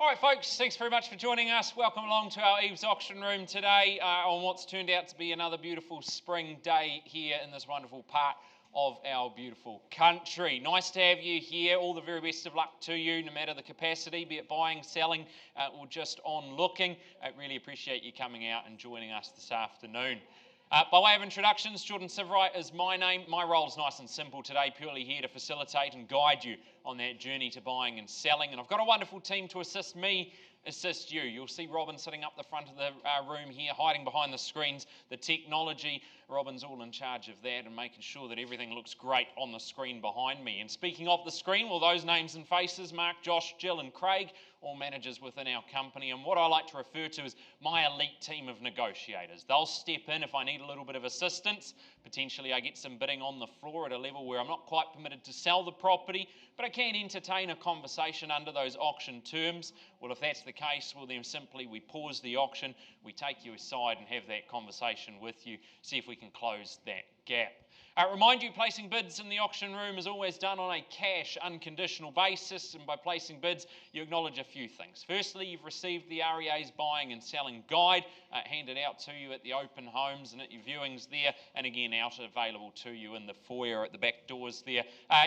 All right, folks, thanks very much for joining us. Welcome along to our EVES auction room today on what's turned out to be another beautiful spring day here in this wonderful part of our beautiful country. Nice to have you here. All the very best of luck to you, no matter the capacity, be it buying, selling, or just on looking. I really appreciate you coming out and joining us this afternoon. By way of introductions, Jordan Siverite is my name. My role is nice and simple today, purely here to facilitate and guide you on that journey to buying and selling. And I've got a wonderful team to assist me, assist you. You'll see Robin sitting up the front of the room here, hiding behind the screens, the technology. Robin's all in charge of that and making sure that everything looks great on the screen behind me. And speaking of the screen, well, those names and faces, Mark, Josh, Jill and Craig, all managers within our company, and what I like to refer to as my elite team of negotiators. They'll step in if I need a little bit of assistance. Potentially I get some bidding on the floor at a level where I'm not quite permitted to sell the property, but I can entertain a conversation under those auction terms. Well, if that's the case, well then simply we pause the auction, we take you aside and have that conversation with you, see if we can close that gap. Remind you, placing bids in the auction room is always done on a cash, unconditional basis, and by placing bids, you acknowledge a few things. Firstly, you've received the REA's buying and selling guide, handed out to you at the open homes and at your viewings there, and again out available to you in the foyer at the back doors there.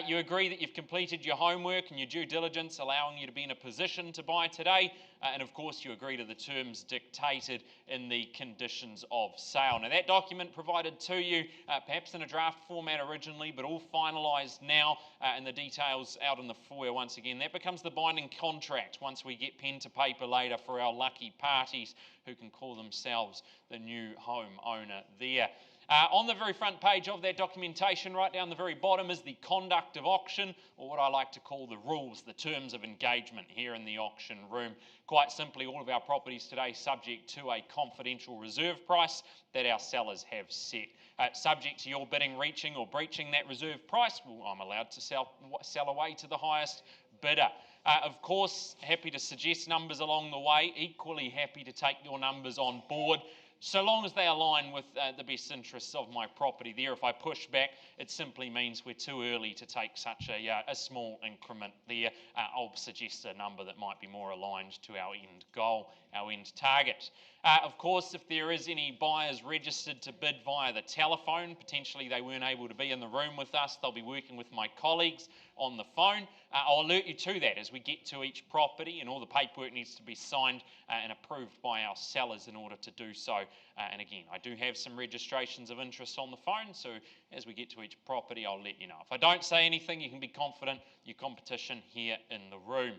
You agree that you've completed your homework and your due diligence, allowing you to be in a position to buy today, and of course you agree to the terms dictated in the conditions of sale. Now that document provided to you, perhaps in a draft format originally, but all finalised now, and the details out in the foyer once again. That becomes the binding contract once we get pen to paper later for our lucky parties who can call themselves the new home owner there. On the very front page of that documentation, right down the very bottom, is the conduct of auction, or what I like to call the rules, the terms of engagement here in the auction room. Quite simply, all of our properties today subject to a confidential reserve price that our sellers have set. Subject to your bidding reaching or breaching that reserve price, well, I'm allowed to sell away to the highest bidder. Of course, happy to suggest numbers along the way, equally happy to take your numbers on board, so long as they align with the best interests of my property there. If I push back, it simply means we're too early to take such a small increment there. I'll suggest a number that might be more aligned to our end goal, our end target. Of course, if there is any buyers registered to bid via the telephone, potentially they weren't able to be in the room with us, they'll be working with my colleagues on the phone. I'll alert you to that as we get to each property, and all the paperwork needs to be signed and approved by our sellers in order to do so. And again, I do have some registrations of interest on the phone, so as we get to each property, I'll let you know. If I don't say anything, you can be confident your competition here in the room.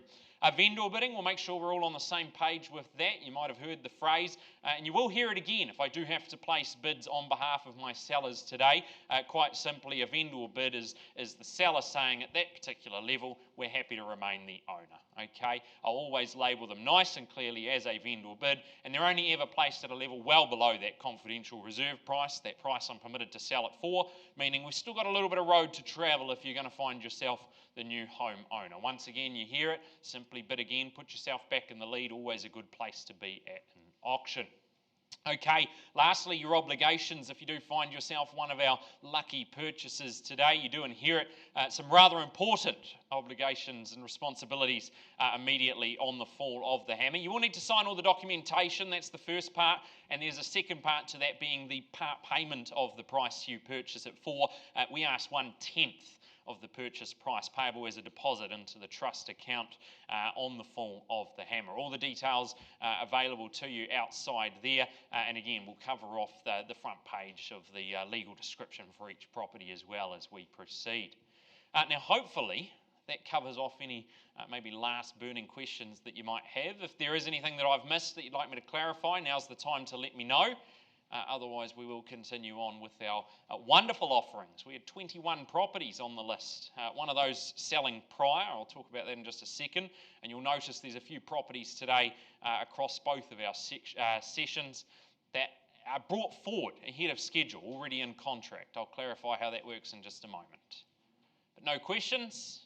Vendor bidding, we'll make sure we're all on the same page with that. You might have heard the phrase, and you will hear it again if I do have to place bids on behalf of my sellers today. Quite simply, a vendor bid is the seller saying at that particular level, we're happy to remain the owner. Okay, I'll always label them nice and clearly as a vendor bid, and they're only ever placed at a level well below that confidential reserve price, that price I'm permitted to sell it for, meaning we've still got a little bit of road to travel if you're going to find yourself the new home owner. Once again, you hear it, simply bid again, put yourself back in the lead, always a good place to be at an auction. Okay, lastly, your obligations. If you do find yourself one of our lucky purchasers today, you do inherit some rather important obligations and responsibilities immediately on the fall of the hammer. You will need to sign all the documentation, that's the first part, and there's a second part to that being the part payment of the price you purchase it for. We ask 1/10 of the purchase price payable as a deposit into the trust account on the fall of the hammer. All the details available to you outside there, and again we'll cover off the front page of the legal description for each property as well as we proceed. Now hopefully that covers off any maybe last burning questions that you might have. If there is anything that I've missed that you'd like me to clarify, now's the time to let me know. Otherwise, we will continue on with our wonderful offerings. We had 21 properties on the list. One of those selling prior. I'll talk about that in just a second. And you'll notice there's a few properties today across both of our sessions that are brought forward ahead of schedule, already in contract. I'll clarify how that works in just a moment. But no questions?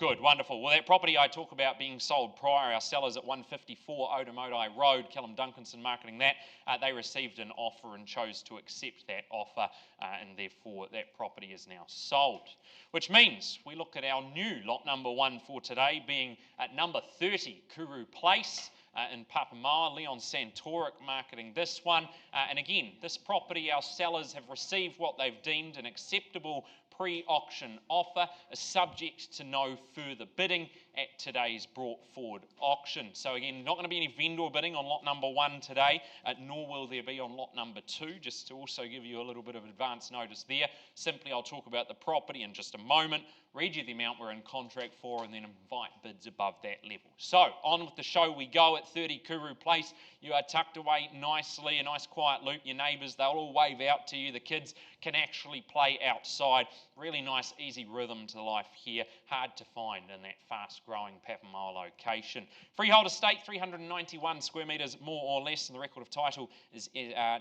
Good, wonderful. Well, that property I talk about being sold prior, our sellers at 154 Odomodai Road, Callum Duncanson marketing that, they received an offer and chose to accept that offer, and therefore that property is now sold. Which means we look at our new lot number 1 for today, being at number 30 Kuru Place in Papamoa. Leon Santoric marketing this one. And again, this property, our sellers have received what they've deemed an acceptable pre-auction offer, is subject to no further bidding at today's brought forward auction. So again, not going to be any vendor bidding on lot number 1 today, nor will there be on lot number 2, just to also give you a little bit of advance notice there. Simply, I'll talk about the property in just a moment, read you the amount we're in contract for, and then invite bids above that level. So, on with the show we go at 30 Kuru Place. You are tucked away nicely, a nice quiet loop. Your neighbours, they'll all wave out to you. The kids can actually play outside. Really nice, easy rhythm to life here. Hard to find in that fast-growing Papamoa location. Freehold estate, 391 square metres, more or less, and the record of title is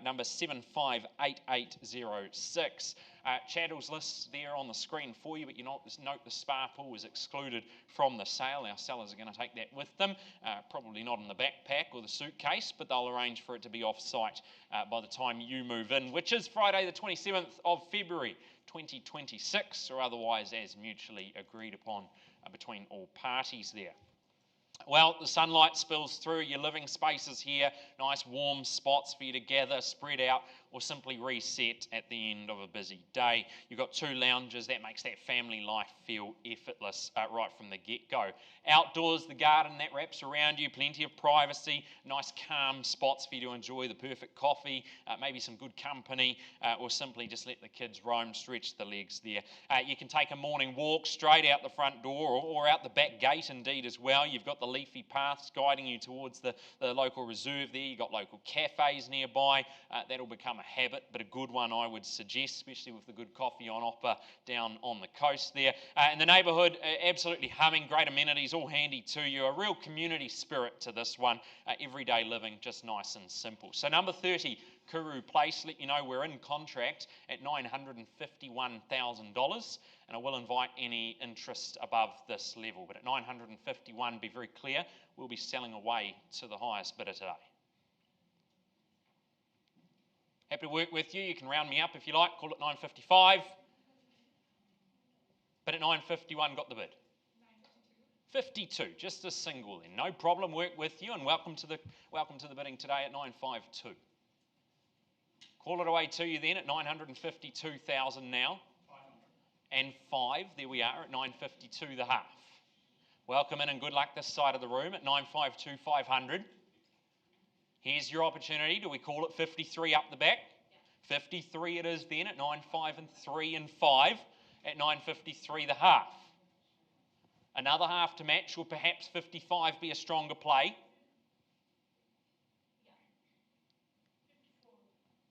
number 758806. Chaddle's list there on the screen for you, but you note the spa pool is excluded from the sale. Our sellers are going to take that with them, probably not in the backpack or the suitcase, but they'll arrange for it to be off-site by the time you move in, which is Friday the 27th of February 2026, or otherwise as mutually agreed upon between all parties there. Well, the sunlight spills through your living spaces here, nice warm spots for you to gather, spread out, or simply reset at the end of a busy day. You've got 2 lounges, that makes that family life feel effortless right from the get-go. Outdoors, the garden that wraps around you, plenty of privacy, nice calm spots for you to enjoy the perfect coffee, maybe some good company, or simply just let the kids roam, stretch the legs there. You can take a morning walk straight out the front door or out the back gate indeed as well. You've got the leafy paths guiding you towards the local reserve there. You've got local cafes nearby. That'll become a habit, but a good one I would suggest, especially with the good coffee on offer down on the coast there. And the neighbourhood, absolutely humming, great amenities, all handy to you. A real community spirit to this one. Everyday living, just nice and simple. So number 30, Kuru Place, let you know we're in contract at $951,000, and I will invite any interest above this level. But at 951, be very clear, we'll be selling away to the highest bidder today. Happy to work with you. You can round me up if you like. Call it 955. But at 951, got the bid. 52, just a single then. No problem. Work with you, and welcome to the bidding today at 952. Call it away to you then at 952,000 now. 500. And 5. There we are at 952 the half. Welcome in and good luck this side of the room at 952 500. Here's your opportunity. Do we call it 53 up the back? Yeah. 53 it is then at 9.5 and 3 and 5 at 9.53 the half. Another half to match, or perhaps 55 be a stronger play?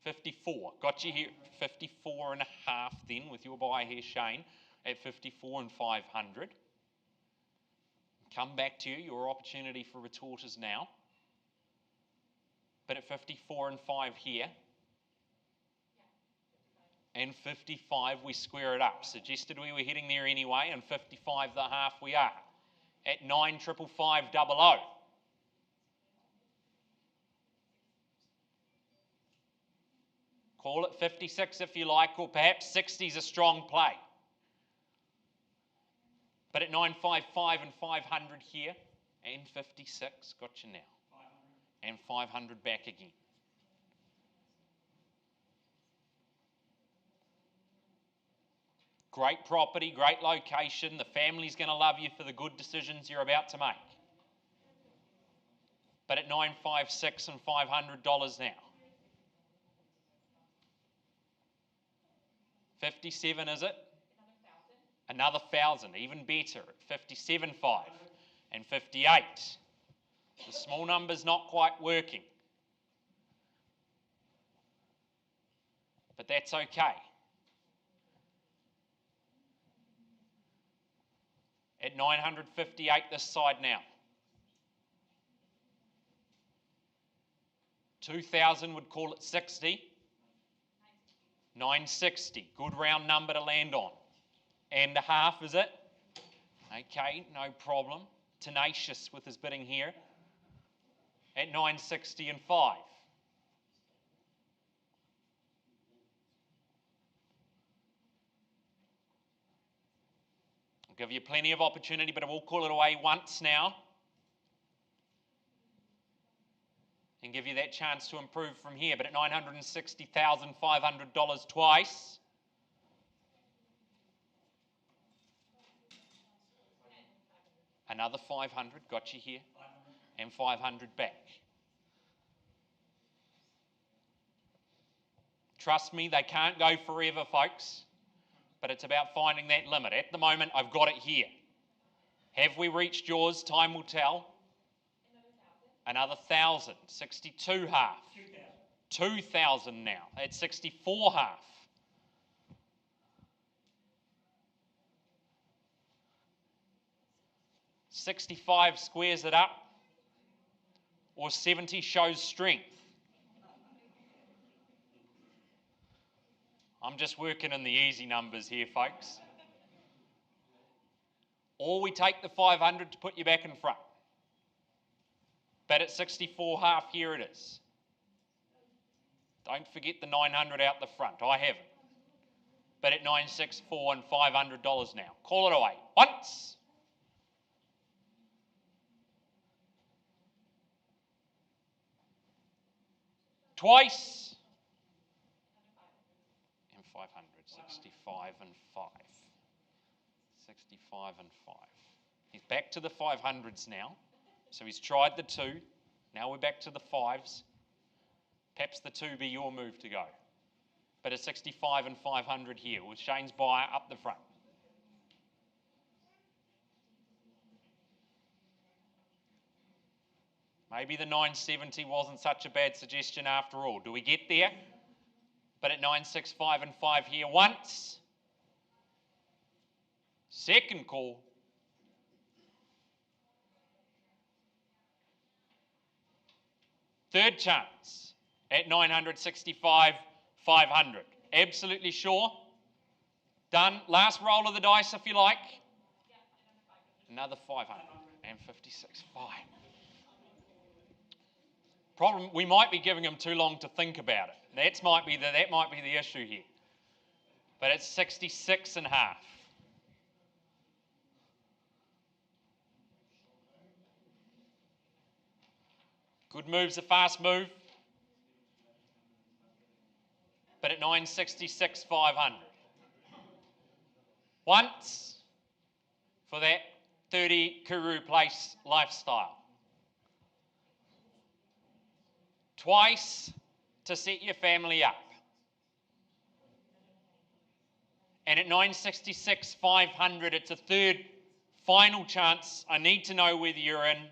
Yeah. 54. Got you here. 54 and a half then with your buy here, Shane, at 54 and 500. Come back to you. Your opportunity for retort is now. But at 54 and 5 here, and 55 we square it up. Suggested we were heading there anyway, and 55 the half we are. At 95500. Call it 56 if you like, or perhaps 60 is a strong play. But at 955 and 500 here, and 56, got you now. And 500 back again. Great property, great location. The family's going to love you for the good decisions you're about to make. But at 956 and $500 now. 57 is it? Another 1,000, even better at 57.5 and 58. The small number's not quite working. But that's okay. At 958 this side now. 2,000 would call it 60. 960, good round number to land on. And a half, is it? Okay, no problem. Tenacious with his bidding here at 960 and 5. I'll give you plenty of opportunity, but I will call it away once now. And give you that chance to improve from here. But at $960,500 twice. Another 500 got you here. And 500 back. Trust me, they can't go forever, folks. But it's about finding that limit. At the moment, I've got it here. Have we reached yours? Time will tell. Another 1,000, 62 half. 2,000 now. At 64 half. $65 squares it up, or 70 shows strength. I'm just working in the easy numbers here, folks. Or we take the 500 to put you back in front. But at 64 half, here it is. Don't forget the 900 out the front. I haven't. But at 964 and $500 now. Call it away. Once. Twice. And 500. 65 and 5. 65 and 5. He's back to the 500s now. So he's tried the 2. Now we're back to the 5s. Perhaps the 2 be your move to go. But a 65 and 500 here with Shane's buyer up the front. Maybe the 970 wasn't such a bad suggestion after all. Do we get there? But at 965 and 5 here once. Second call. Third chance at 965, 500. Absolutely sure. Done. Last roll of the dice if you like. Another 556, 5. Problem, we might be giving him too long to think about it. That might be the issue here. But it's 66 and a half. Good move's a fast move. But at 966, 500. Once for that 30 Kuru Place lifestyle. Twice to set your family up. And at 966, 500, it's a third final chance. I need to know whether you're in,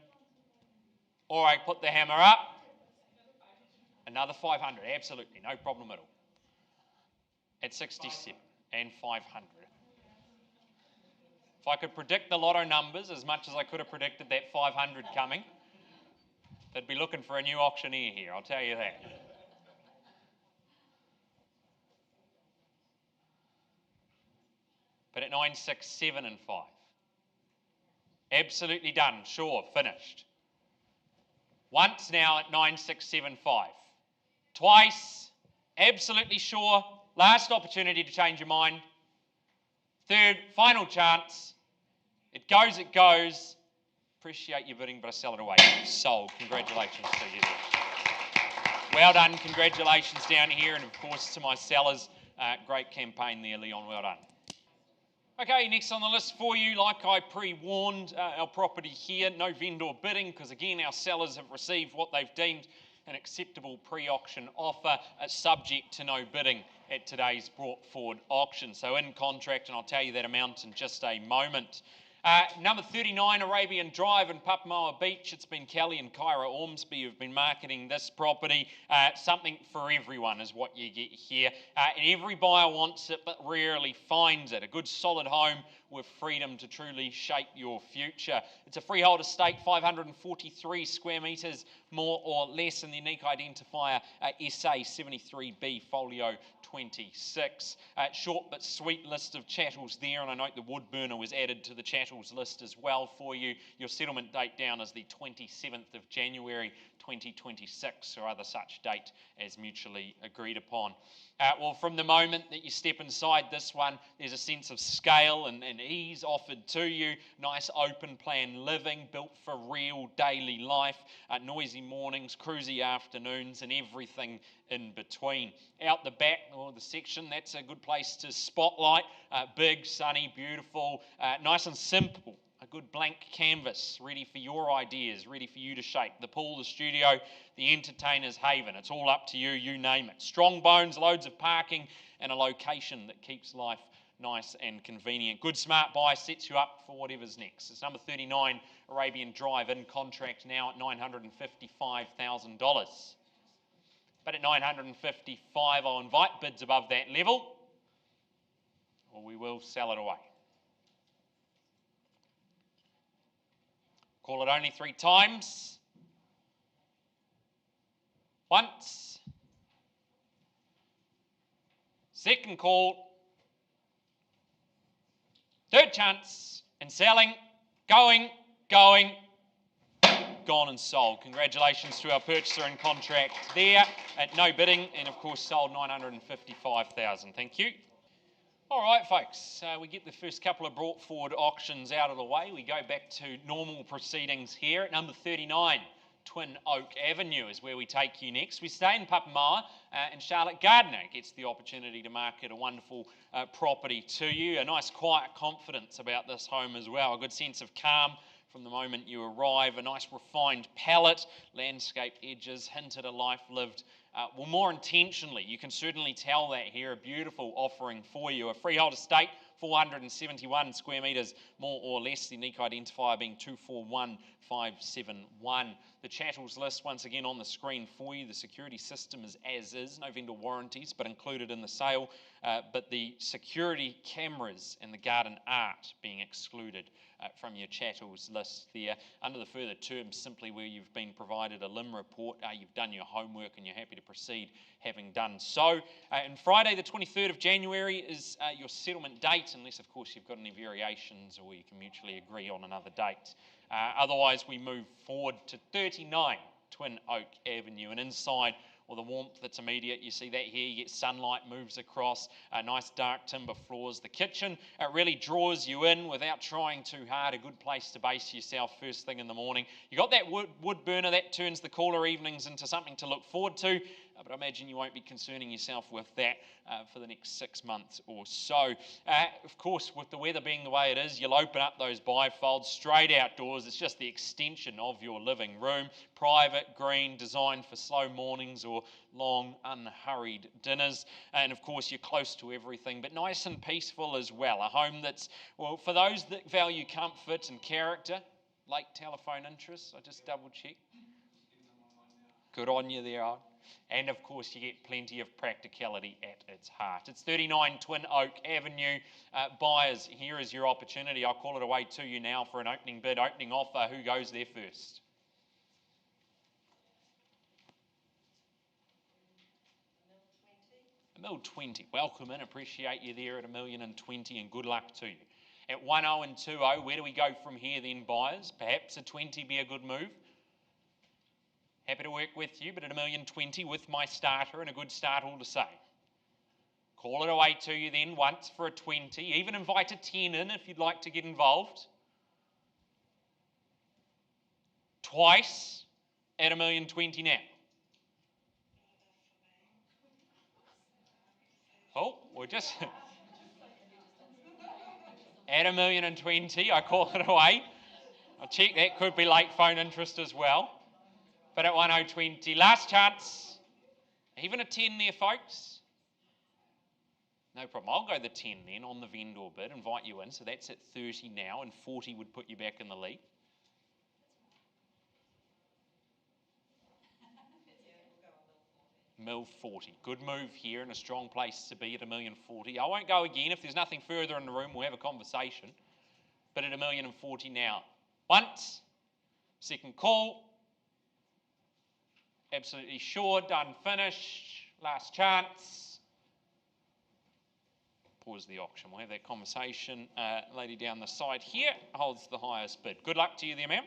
or I put the hammer up. Another 500, absolutely, no problem at all. At 67 and 500. If I could predict the lotto numbers as much as I could have predicted that 500 coming, they'd be looking for a new auctioneer here, I'll tell you that. But at 967 and 5. Absolutely done, sure, finished. Once now at 9675. Twice, absolutely sure, last opportunity to change your mind. Third, final chance. It goes, it goes. Appreciate your bidding, but I sell it away. Sold. Congratulations to you there. Well done, congratulations down here, and of course to my sellers. Great campaign there, Leon, well done. Okay, next on the list for you, like I pre-warned, our property here, no vendor bidding, because again, our sellers have received what they've deemed an acceptable pre-auction offer, subject to no bidding at today's brought forward auction. So in contract, and I'll tell you that amount in just a moment. Number 39, Arabian Drive in Papamoa Beach. It's been Kelly and Kyra Ormsby who've been marketing this property. Something for everyone is what you get here. And every buyer wants it, but rarely finds it. A good solid home with freedom to truly shape your future. It's a freehold estate, 543 square metres, more or less, and the unique identifier SA 73B folio 26. Short but sweet list of chattels there, and I note the wood burner was added to the chattels list as well for you. Your settlement date down as the 27th of January 2026, or other such date as mutually agreed upon. Well, from the moment that you step inside this one, there's a sense of scale and ease offered to you. Nice open plan living, built for real daily life. Noisy mornings, cruisy afternoons, and everything in between. Out the back, or the section, that's a good place to spotlight. Big, sunny, beautiful, nice and simple. A good blank canvas, ready for your ideas, ready for you to shape. The pool, the studio, the entertainer's haven. It's all up to you, you name it. Strong bones, loads of parking, and a location that keeps life nice and convenient. Good smart buy, sets you up for whatever's next. It's number 39 Arabian Drive, in contract now at $955,000. But at $955,000, I'll invite bids above that level, or we will sell it away. Call it only 3 times. Once. Second call. Third chance. And selling. Going. Gone and sold. Congratulations to our purchaser in contract there at no bidding, and of course sold $955,000. Thank you. All right, folks, we get the first couple of brought forward auctions out of the way. We go back to normal proceedings here at number 39, Twin Oak Avenue is where we take you next. We stay in Papamoa, and Charlotte Gardner gets the opportunity to market a wonderful property to you. A nice quiet confidence about this home as well, a good sense of calm from the moment you arrive, a nice refined palette, landscape edges, hint at a life lived well, more intentionally. You can certainly tell that here. A beautiful offering for you. A freehold estate, 471 square metres, more or less. The unique identifier being 241571. The chattels list once again on the screen for you. The security system is as is. No vendor warranties, but included in the sale. But the security cameras and the garden art being excluded from your chattels list there. Under the further terms, simply where you've been provided a LIM report, you've done your homework and you're happy to proceed having done so. And Friday the 23rd of January is your settlement date, unless of course you've got any variations or you can mutually agree on another date. Otherwise we move forward to 39 Twin Oak Avenue, and inside, or the warmth that's immediate. You see that here, you get sunlight moves across, nice dark timber floors. The kitchen, it really draws you in without trying too hard. A good place to base yourself first thing in the morning. You got that wood burner, that turns the cooler evenings into something to look forward to, but I imagine you won't be concerning yourself with that for the next 6 months or so. Of course, with the weather being the way it is, you'll open up those bifolds straight outdoors. It's just the extension of your living room. Private, green, designed for slow mornings or long, unhurried dinners. And of course, you're close to everything, but nice and peaceful as well. A home that's, well, for those that value comfort and character, late telephone interests, I just double check. Good on you there, Owen. And of course, you get plenty of practicality at its heart. It's 39 Twin Oak Avenue. Buyers, here is your opportunity. I'll call it away to you now for an opening bid, opening offer. Who goes there first? $1,020,000. Welcome in. Appreciate you there at $1,020,000, and good luck to you. At 10 and 20, where do we go from here then, buyers? Perhaps a 20 be a good move. Happy to work with you, but at $1,020,000 with my starter, and a good start all the same. Call it away to you then once for a 20. Even invite a 10 in if you'd like to get involved. Twice at $1,020,000 now. Oh, we're just at $1,020,000. I call it away. I'll check that, could be late phone interest as well. But at 1020, last chance. Even a 10 there, folks. No problem. I'll go the 10 then on the vendor bid, invite you in. So that's at 30 now, and 40 would put you back in the lead. $1,040,000. Good move here and a strong place to be at $1,040,000. I won't go again. If there's nothing further in the room, we'll have a conversation. But at $1,040,000 now. Once, second call. Absolutely sure, done, finished. Last chance. Pause the auction. We'll have that conversation. Lady down the side here holds the highest bid. Good luck to you there, ma'am.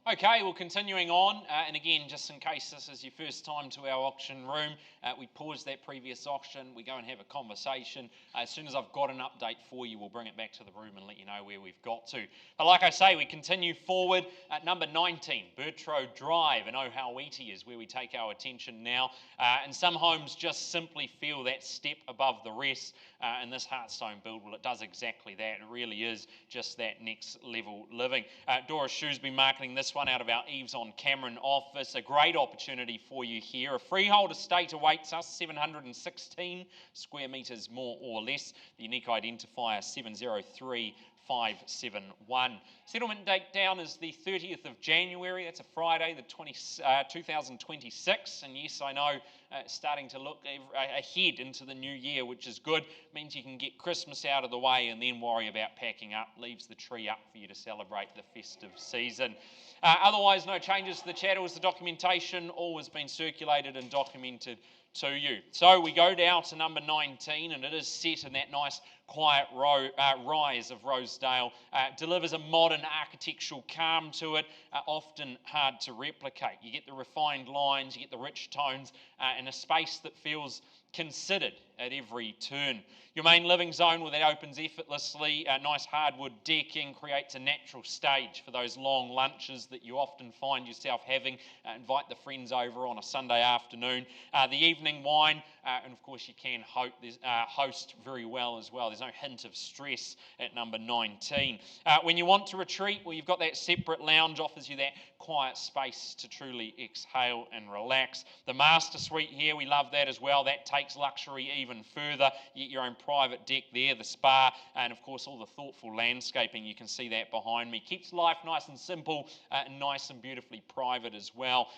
Okay, well, continuing on, and again, just in case this is your first time to our auction room, we pause that previous auction, we go and have a conversation. As soon as I've got an update for you, we'll bring it back to the room and let you know where we've got to. But like I say, we continue forward at number 19, Bertro Drive, and Ohauiti is where we take our attention now. And some homes just simply feel that step above the rest, and this Heartstone build, well, it does exactly that. It really is just that next level living. Dora Shu's been marketing this one out of our EVES on Cameron office. A great opportunity for you here. A freehold estate awaits us, 716 square metres more or less. The unique identifier 703571. Settlement date down is the 30th of January. That's a Friday, the 2026. And yes, I know starting to look ahead into the new year, which is good. Means you can get Christmas out of the way and then worry about packing up. Leaves the tree up for you to celebrate the festive season. Otherwise, no changes to the chattels. The documentation all has been circulated and documented to you. So we go down to number 19, and it is set in that nice quiet rise of Rosedale. Delivers a modern architectural calm to it, often hard to replicate. You get the refined lines, you get the rich tones, and a space that feels considered at every turn. Your main living zone, well, that opens effortlessly. Nice hardwood decking creates a natural stage for those long lunches that you often find yourself having. Invite the friends over on a Sunday afternoon. The evening wine, and of course you can host very well as well. There's no hint of stress at number 19. When you want to retreat, well, you've got that separate lounge, offers you that quiet space to truly exhale and relax. The master suite here, we love that as well. That takes luxury even further. You get your own private deck there, the spa, and of course all the thoughtful landscaping. You can see that behind me. Keeps life nice and simple and nice and beautifully private as well.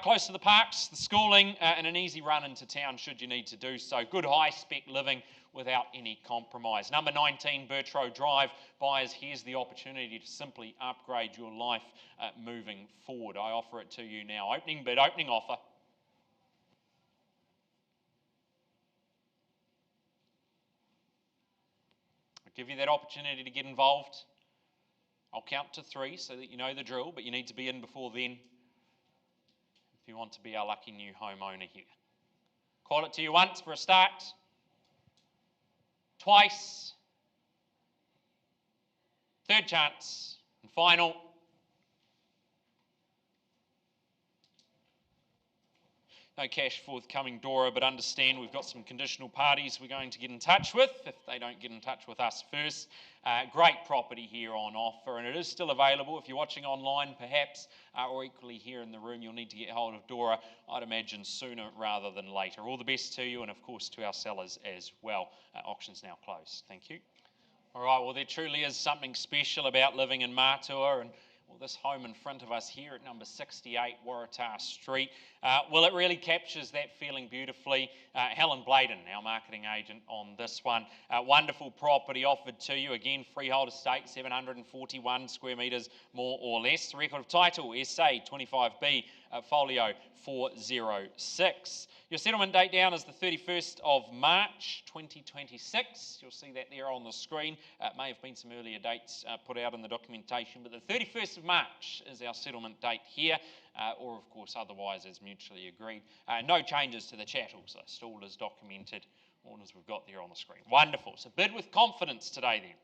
Close to the parks, the schooling, and an easy run into town should you need to do so. Good high-spec living without any compromise. Number 19, Bertro Drive. Buyers, here's the opportunity to simply upgrade your life moving forward. I offer it to you now. Opening bid, opening offer. I'll give you that opportunity to get involved. I'll count to 3 so that you know the drill, but you need to be in before then if you want to be our lucky new homeowner here. Call it to you once for a start, twice, third chance, and final. No cash forthcoming, Dora, but understand we've got some conditional parties we're going to get in touch with if they don't get in touch with us first. Great property here on offer, and it is still available. If you're watching online, perhaps, or equally here in the room, you'll need to get hold of Dora, I'd imagine sooner rather than later. All the best to you, and of course to our sellers as well. Auction's now closed. Thank you. All right, well, there truly is something special about living in Matua, and well, this home in front of us here at number 68 Waratah Street, well, it really captures that feeling beautifully. Helen Bladen, our marketing agent on this one. Wonderful property offered to you. Again, freehold estate, 741 square metres more or less. Record of title, SA 25B, folio 406. Your settlement date down is the 31st of March 2026. You'll see that there on the screen. It may have been some earlier dates put out in the documentation, but the 31st of March is our settlement date here, or of course otherwise as mutually agreed. No changes to the chattels list. All is documented, all as we've got there on the screen. Wonderful. So bid with confidence today then.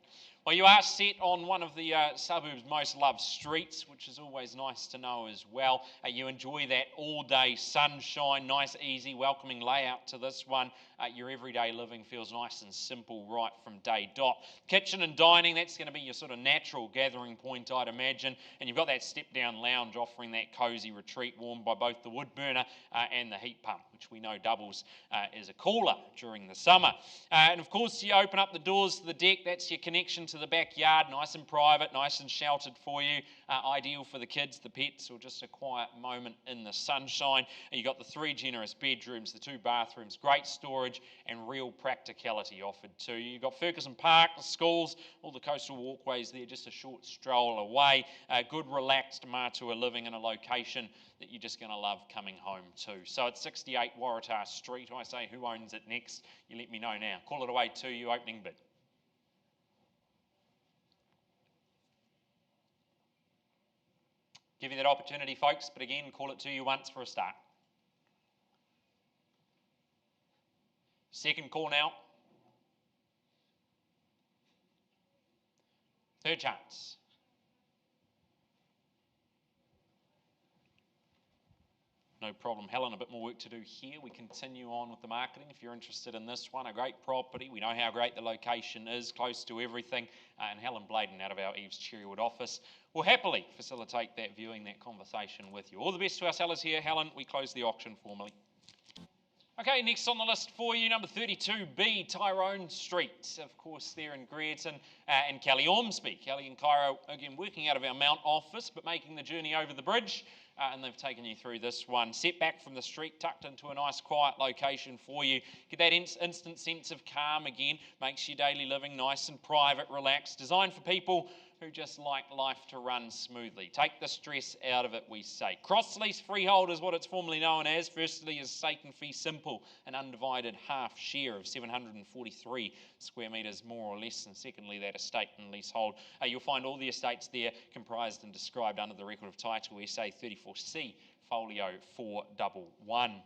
Well, you are set on one of the suburb's most loved streets, which is always nice to know as well. You enjoy that all-day sunshine, nice, easy, welcoming layout to this one. Your everyday living feels nice and simple right from day dot. Kitchen and dining, that's going to be your sort of natural gathering point, I'd imagine. And you've got that step-down lounge offering that cosy retreat warmed by both the wood burner and the heat pump, which we know doubles as a cooler during the summer. And of course, you open up the doors to the deck, that's your connection to to the backyard, nice and private, nice and sheltered for you, ideal for the kids, the pets, or just a quiet moment in the sunshine. And you've got the 3 generous bedrooms, the 2 bathrooms, great storage and real practicality offered to you. You've got Ferguson Park, the schools, all the coastal walkways there, just a short stroll away. Good relaxed matua living in a location that you're just going to love coming home to. So it's 68 Waratah Street. I say, who owns it next? You let me know now. Call it away to you, opening bid. Give you that opportunity, folks, but again, call it to you once for a start. Second call now. Third chance. No problem, Helen, a bit more work to do here. We continue on with the marketing. If you're interested in this one, a great property. We know how great the location is, close to everything. And Helen Bladen out of our EVES Cherrywood office will happily facilitate that viewing, that conversation with you. All the best to our sellers here. Helen, we close the auction formally. Okay, next on the list for you, number 32B, Tauranga Street, of course, there in Greerton, and Kelly Ormsby. Kelly and Cairo, again, working out of our Mount office, but making the journey over the bridge, and they've taken you through this one. Set back from the street, tucked into a nice quiet location for you. Get that instant sense of calm again, makes your daily living nice and private, relaxed, designed for people who just like life to run smoothly. Take the stress out of it, we say. Cross-lease freehold is what it's formerly known as. Firstly is stake and fee simple, an undivided half share of 743 square metres more or less, and secondly that estate and leasehold. You'll find all the estates there comprised and described under the record of title SA 34C folio 411.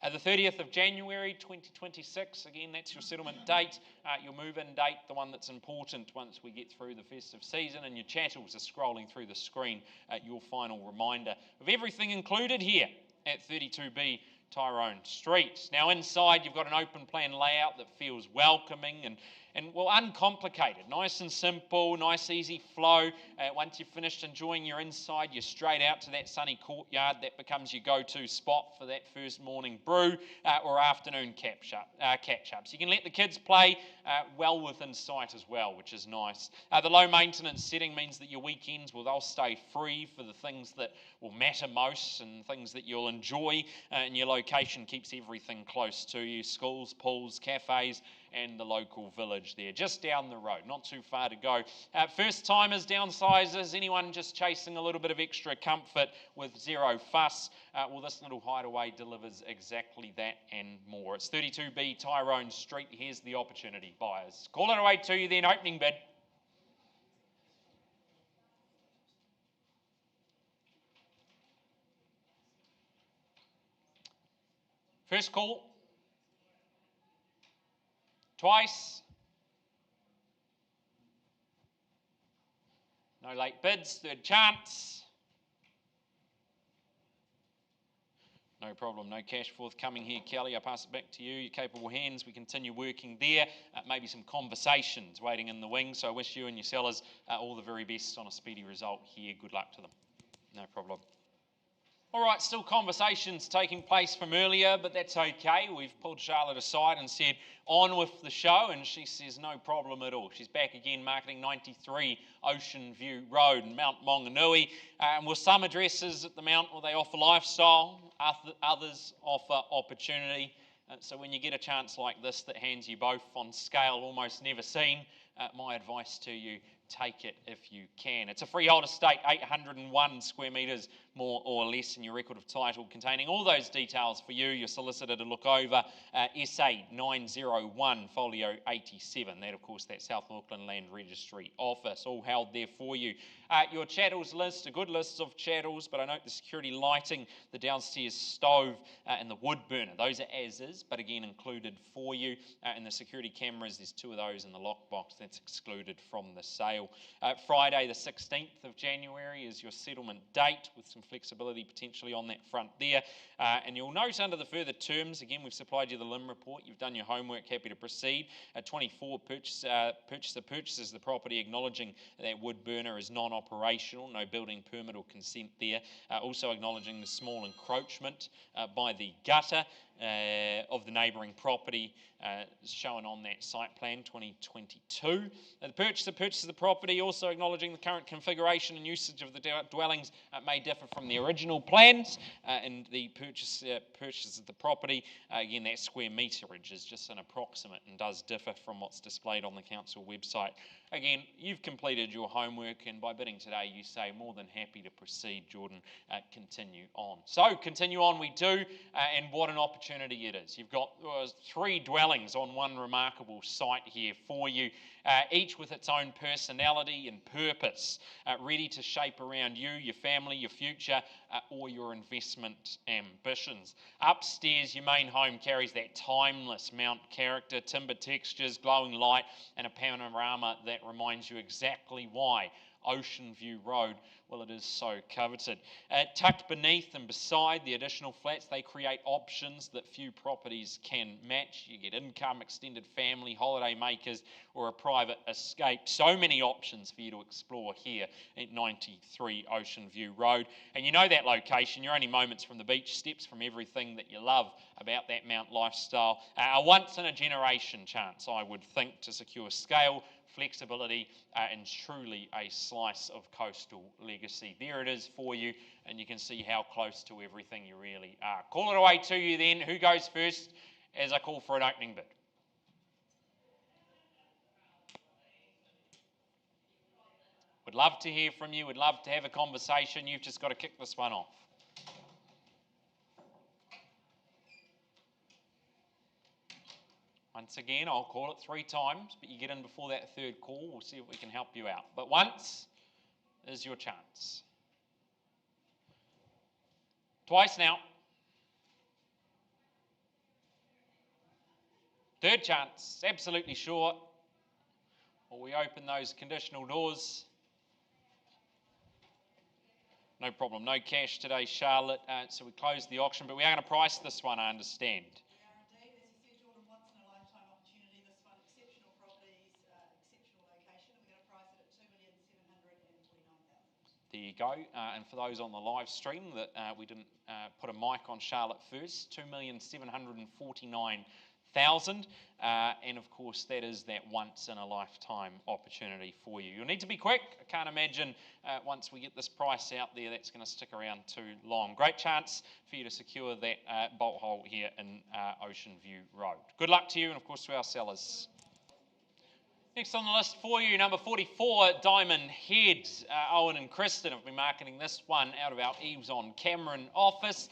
The 30th of January 2026, again that's your settlement date, your move-in date, the one that's important once we get through the festive season, and your chattels are scrolling through the screen at your final reminder of everything included here at 32B Tauranga Street. Now inside you've got an open plan layout that feels welcoming and well, uncomplicated, nice and simple, nice easy flow. Once you've finished enjoying your inside, you're straight out to that sunny courtyard. That becomes your go-to spot for that first morning brew or afternoon catch-ups. You can let the kids play well within sight as well, which is nice. The low maintenance setting means that your weekends, well, they'll stay free for the things that will matter most and things that you'll enjoy, and your location keeps everything close to you. Schools, pools, cafes, and the local village there, just down the road, not too far to go. First timers, downsizers, anyone just chasing a little bit of extra comfort with zero fuss, well, this little hideaway delivers exactly that and more. It's 32B Tauranga Street. Here's the opportunity, buyers. Call it away to you then, opening bid. First call. Twice. No late bids. Third chance. No problem. No cash forthcoming here, Kelly. I pass it back to you. Your capable hands. We continue working there. Maybe some conversations waiting in the wings. So I wish you and your sellers all the very best on a speedy result here. Good luck to them. No problem. All right, still conversations taking place from earlier, but that's okay. We've pulled Charlotte aside and said, on with the show, and she says no problem at all. She's back again marketing 93 Ocean View Road in Mount Maunganui. With some addresses at the Mount, well, they offer lifestyle, others offer opportunity. So when you get a chance like this that hands you both on scale almost never seen, my advice to you, take it if you can. It's a freehold estate, 801 square metres more or less in your record of title, containing all those details for you, your solicitor, to look over. SA 901 folio 87. That, of course, that South Auckland Land Registry office, all held there for you. Your chattels list, a good list of chattels, but I note the security lighting, the downstairs stove, and the wood burner. Those are as is, but again included for you. And the security cameras, there's 2 of those in the lockbox. That's excluded from the sale. Friday the 16th of January is your settlement date, with some flexibility potentially on that front there. And you'll note under the further terms, again, we've supplied you the LIM report. You've done your homework, happy to proceed. 24 purchaser purchases the property, acknowledging that wood burner is non-operational, no building permit or consent there. Also acknowledging the small encroachment by the gutter. of the neighbouring property shown on that site plan 2022. The purchaser purchases the property, also acknowledging the current configuration and usage of the dwellings may differ from the original plans, and the purchaser purchases the property. Again, that square meterage is just an approximate and does differ from what's displayed on the council website. Again, you've completed your homework, and by bidding today, you say more than happy to proceed, Jordan. Continue on. So, continue on we do, and what an opportunity it is. You've got 3 dwellings on one remarkable site here for you, each with its own personality and purpose, ready to shape around you, your family, your future, or your investment ambitions. Upstairs, your main home carries that timeless Mount character, timber textures, glowing light, and a panorama that reminds you exactly why Ocean View Road, well, it is so coveted. Tucked beneath and beside the additional flats, they create options that few properties can match. You get income, extended family, holiday makers, or a private escape. So many options for you to explore here at 93 Ocean View Road. And you know that location, you're only moments from the beach, steps from everything that you love about that Mount lifestyle. A once-in-a-generation chance, I would think, to secure scale, flexibility, and truly a slice of coastal legacy. There it is for you, and you can see how close to everything you really are. Call it away to you then. Who goes first as I call for an opening bid? Would love to hear from you. Would love to have a conversation. You've just got to kick this one off. Once again, I'll call it 3 times, but you get in before that 3rd call. We'll see if we can help you out. But once is your chance. Twice now. 3rd chance, absolutely sure. Or we open those conditional doors. No problem, no cash today, Charlotte. So we close the auction, but we are going to price this one, I understand. There you go. And for those on the live stream that we didn't put a mic on Charlotte first, 2,749,000. And of course, that is that once in a lifetime opportunity for you. You'll need to be quick. I can't imagine once we get this price out there, that's going to stick around too long. Great chance for you to secure that bolt hole here in Ocean View Road. Good luck to you, and of course to our sellers. Next on the list for you, number 44, Diamond Head. Owen and Kristen have been marketing this one out of our EVES on Cameron office.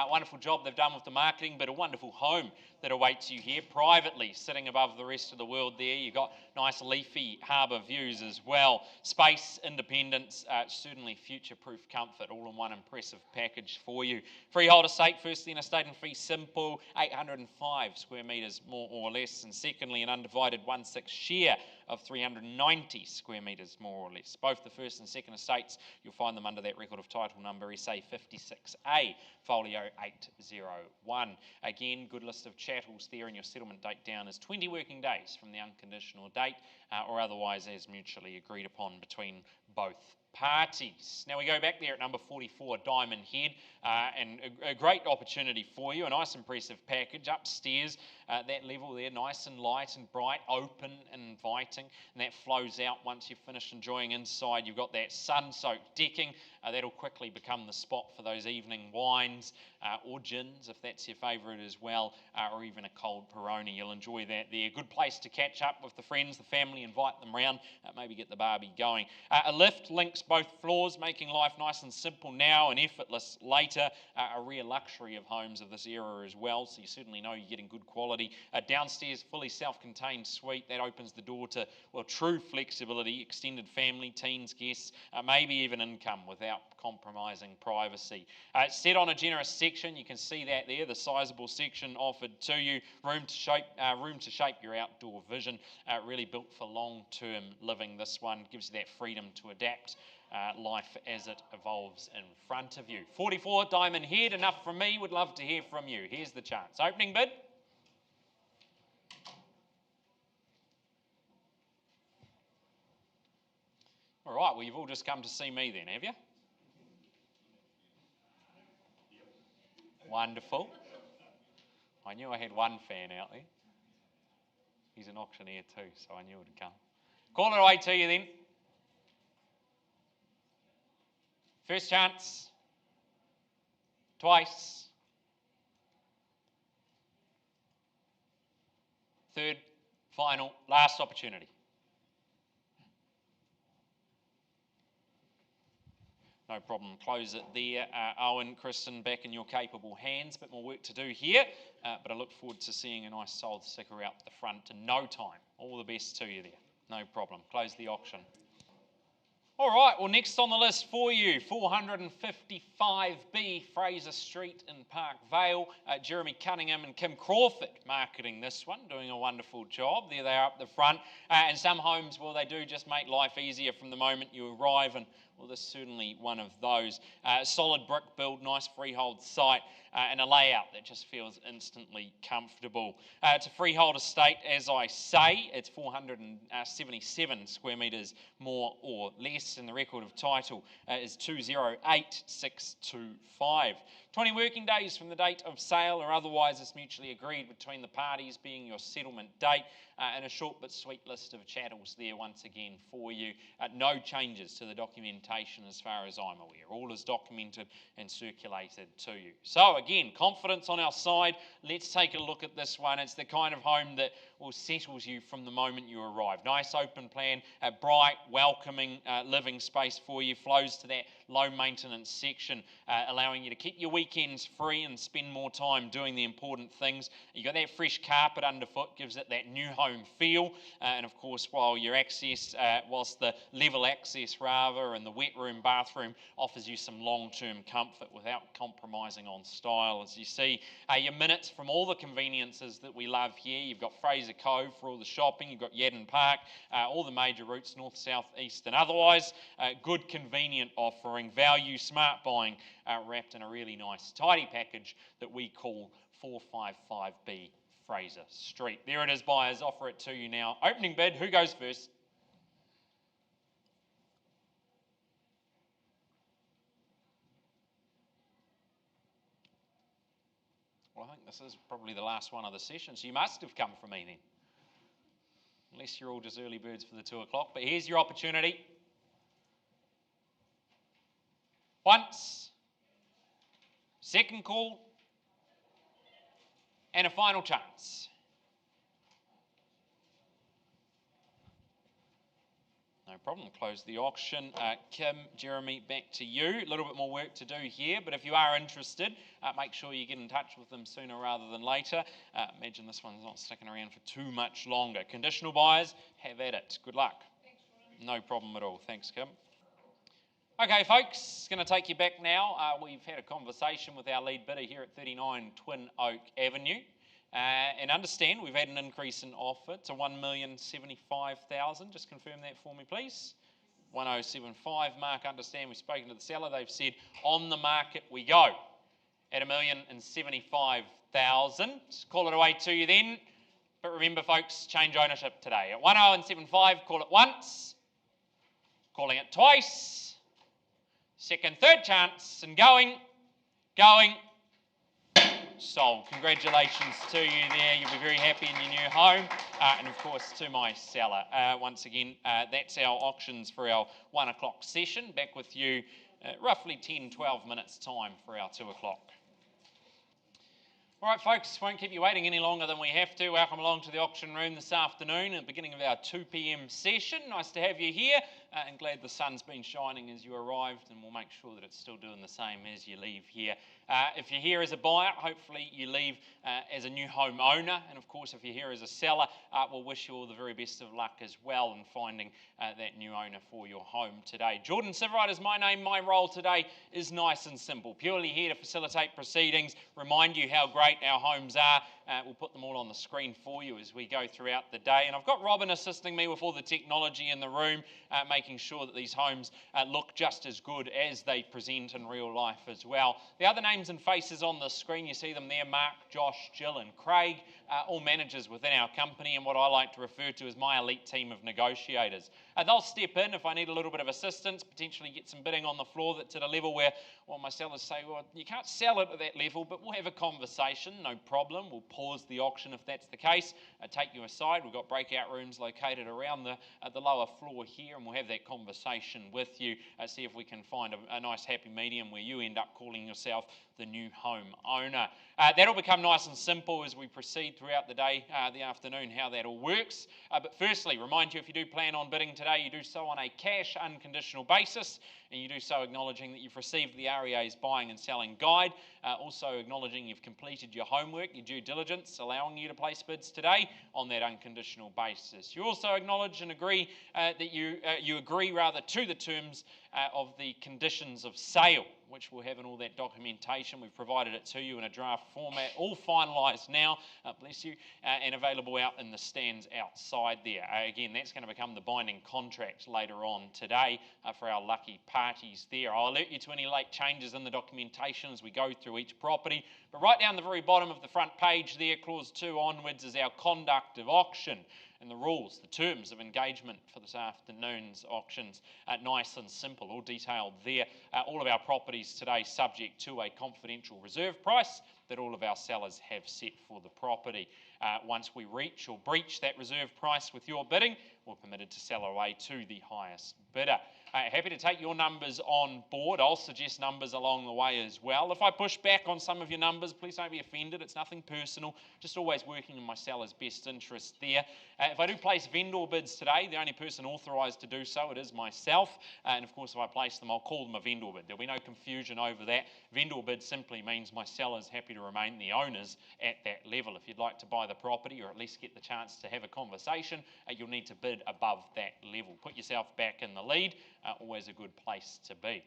Wonderful job they've done with the marketing, but a wonderful home that awaits you here privately, sitting above the rest of the world there. You've got nice leafy harbour views as well. Space, independence, certainly future-proof comfort, all in one impressive package for you. Freehold estate, firstly an estate in fee simple, 805 square metres more or less, and secondly an undivided 1/6 share of 390 square metres more or less. Both the first and second estates, you'll find them under that record of title number SA 56A, folio 801. Again, good list of chattels there, and your settlement date down is 20 working days from the unconditional date, or otherwise as mutually agreed upon between both parties. Now we go back there at number 44, Diamond Head, and a great opportunity for you, a nice impressive package upstairs, that level there, nice and light and bright, open and inviting, and that flows out once you've finished enjoying inside. You've got that sun-soaked decking, that'll quickly become the spot for those evening wines, or gins if that's your favourite as well, or even a cold Peroni. You'll enjoy that there. Good place to catch up with the friends, the family, invite them round, maybe get the barbie going. A lift links both floors, making life nice and simple now and effortless later. A rare luxury of homes of this era as well, so you certainly know you're getting good quality. Downstairs, fully self-contained suite that opens the door to, well, true flexibility, extended family, teens, guests, maybe even income without compromising privacy. Set on a generous section, you can see that there, the sizable section offered to you, room to shape your outdoor vision, really built for long-term living. This one gives you that freedom to adapt life as it evolves in front of you. 44 Diamond Head, enough from me, would love to hear from you. Here's the chance. Opening bid. All right, well, you've all just come to see me then, have you? Wonderful. I knew I had one fan out there. He's an auctioneer too, so I knew it would come. Call it away to you then. First chance. Twice. Third, final, last opportunity. No problem, close it there. Owen, Kristen, back in your capable hands. Bit more work to do here, but I look forward to seeing a nice solid sticker out the front in no time. All the best to you there. No problem. Close the auction. All right, well, next on the list for you, 455B Fraser Street in Park Vale. Jeremy Cunningham and Kim Crawford marketing this one, doing a wonderful job. There they are up the front. And some homes, well, they do just make life easier from the moment you arrive, and well, this is certainly one of those. Solid brick build, nice freehold site, and a layout that just feels instantly comfortable. It's a freehold estate, as I say. It's 477 square metres more or less, and the record of title is 208625. 20 working days from the date of sale or otherwise is mutually agreed between the parties, being your settlement date, and a short but sweet list of chattels there once again for you. No changes to the documentation as far as I'm aware. All is documented and circulated to you. So again, confidence on our side. Let's take a look at this one. It's the kind of home that will settles you from the moment you arrive. Nice open plan, bright, welcoming living space for you, flows to that low maintenance section, allowing you to keep your weekends free and spend more time doing the important things. You got that fresh carpet underfoot, gives it that new home feel, and of course, whilst the level access rather and the wet room bathroom offers you some long-term comfort without compromising on style. As you see, your minutes from all the conveniences that we love here. You've got Fraser Cove for all the shopping, you've got Yadden Park, all the major routes, north, south, east and otherwise. Good convenient offering, value, smart buying, wrapped in a really nice tidy package that we call 455B Fraser Street. There it is, buyers, offer it to you now. Opening bid, who goes first? Well, I think this is probably the last one of the session, so you must have come from me then. Unless you're all just early birds for the 2 o'clock. But here's your opportunity. Once, second call, and a final chance. No problem, close the auction. Kim, Jeremy, back to you. A little bit more work to do here, but if you are interested, make sure you get in touch with them sooner rather than later. Imagine this one's not sticking around for too much longer. Conditional buyers, have at it. Good luck. Thanks, no problem at all. Thanks, Kim. Okay, folks, going to take you back now. We've had a conversation with our lead bidder here at 39 Twin Oak Avenue. And understand we've had an increase in offer to $1,075,000. Just confirm that for me, please. 1075 mark. Understand we've spoken to the seller. They've said on the market we go at $1,075,000. Call it away to you then. But remember, folks, change ownership today. At 1075, call it once. Calling it twice. Second, third chance, and going. Sold. Congratulations to you there. You'll be very happy in your new home. And of course to my seller. Once again, that's our auctions for our 1 o'clock session. Back with you roughly 10-12 minutes time for our 2 o'clock. All right, folks, won't keep you waiting any longer than we have to. Welcome along to the auction room this afternoon at the beginning of our 2 p.m. session. Nice to have you here and glad the sun's been shining as you arrived, and we'll make sure that it's still doing the same as you leave here. If you're here as a buyer, hopefully you leave as a new home owner, and of course if you're here as a seller, we'll wish you all the very best of luck as well in finding that new owner for your home today. Jordan Siverite is my name. My role today is nice and simple, purely here to facilitate proceedings, remind you how great our homes are, We'll put them all on the screen for you as we go throughout the day. And I've got Robin assisting me with all the technology in the room, making sure that these homes look just as good as they present in real life as well. The other names and faces on the screen, you see them there, Mark, Josh, Jill and Craig, all managers within our company and what I like to refer to as my elite team of negotiators. They'll step in if I need a little bit of assistance, potentially get some bidding on the floor that's at a level where, well, my sellers say, well, you can't sell it at that level, but we'll have a conversation, no problem. We'll pause the auction if that's the case, take you aside. We've got breakout rooms located around the lower floor here, and we'll have that conversation with you, see if we can find a nice happy medium where you end up calling yourself the new home owner. That'll become nice and simple as we proceed throughout the day, the afternoon, how that all works. But firstly, remind you, if you do plan on bidding today, you do so on a cash unconditional basis, and you do so acknowledging that you've received the REA's buying and selling guide, also acknowledging you've completed your homework, your due diligence, allowing you to place bids today on that unconditional basis. You also acknowledge and agree that you agree to the terms of the conditions of sale, which we'll have in all that documentation. We've provided it to you in a draft format, all finalised now, bless you, and available out in the stands outside there. Again, that's going to become the binding contract later on today for our lucky parties there. I'll alert you to any late changes in the documentation as we go through each property, but right down the very bottom of the front page there, clause 2 onwards, is our conduct of auction. And the rules, the terms of engagement for this afternoon's auctions, nice and simple, all detailed there. All of our properties today subject to a confidential reserve price that all of our sellers have set for the property. Once we reach or breach that reserve price with your bidding, we're permitted to sell away to the highest bidder. Happy to take your numbers on board. I'll suggest numbers along the way as well. If I push back on some of your numbers, please don't be offended. It's nothing personal, just always working in my seller's best interest there. If I do place vendor bids today, the only person authorised to do so, it is myself. And of course, if I place them, I'll call them a vendor bid. There'll be no confusion over that. Vendor bid simply means my seller's happy to remain the owners at that level. If you'd like to buy the property or at least get the chance to have a conversation, you'll need to bid above that level. Put yourself back in the lead. Always a good place to be.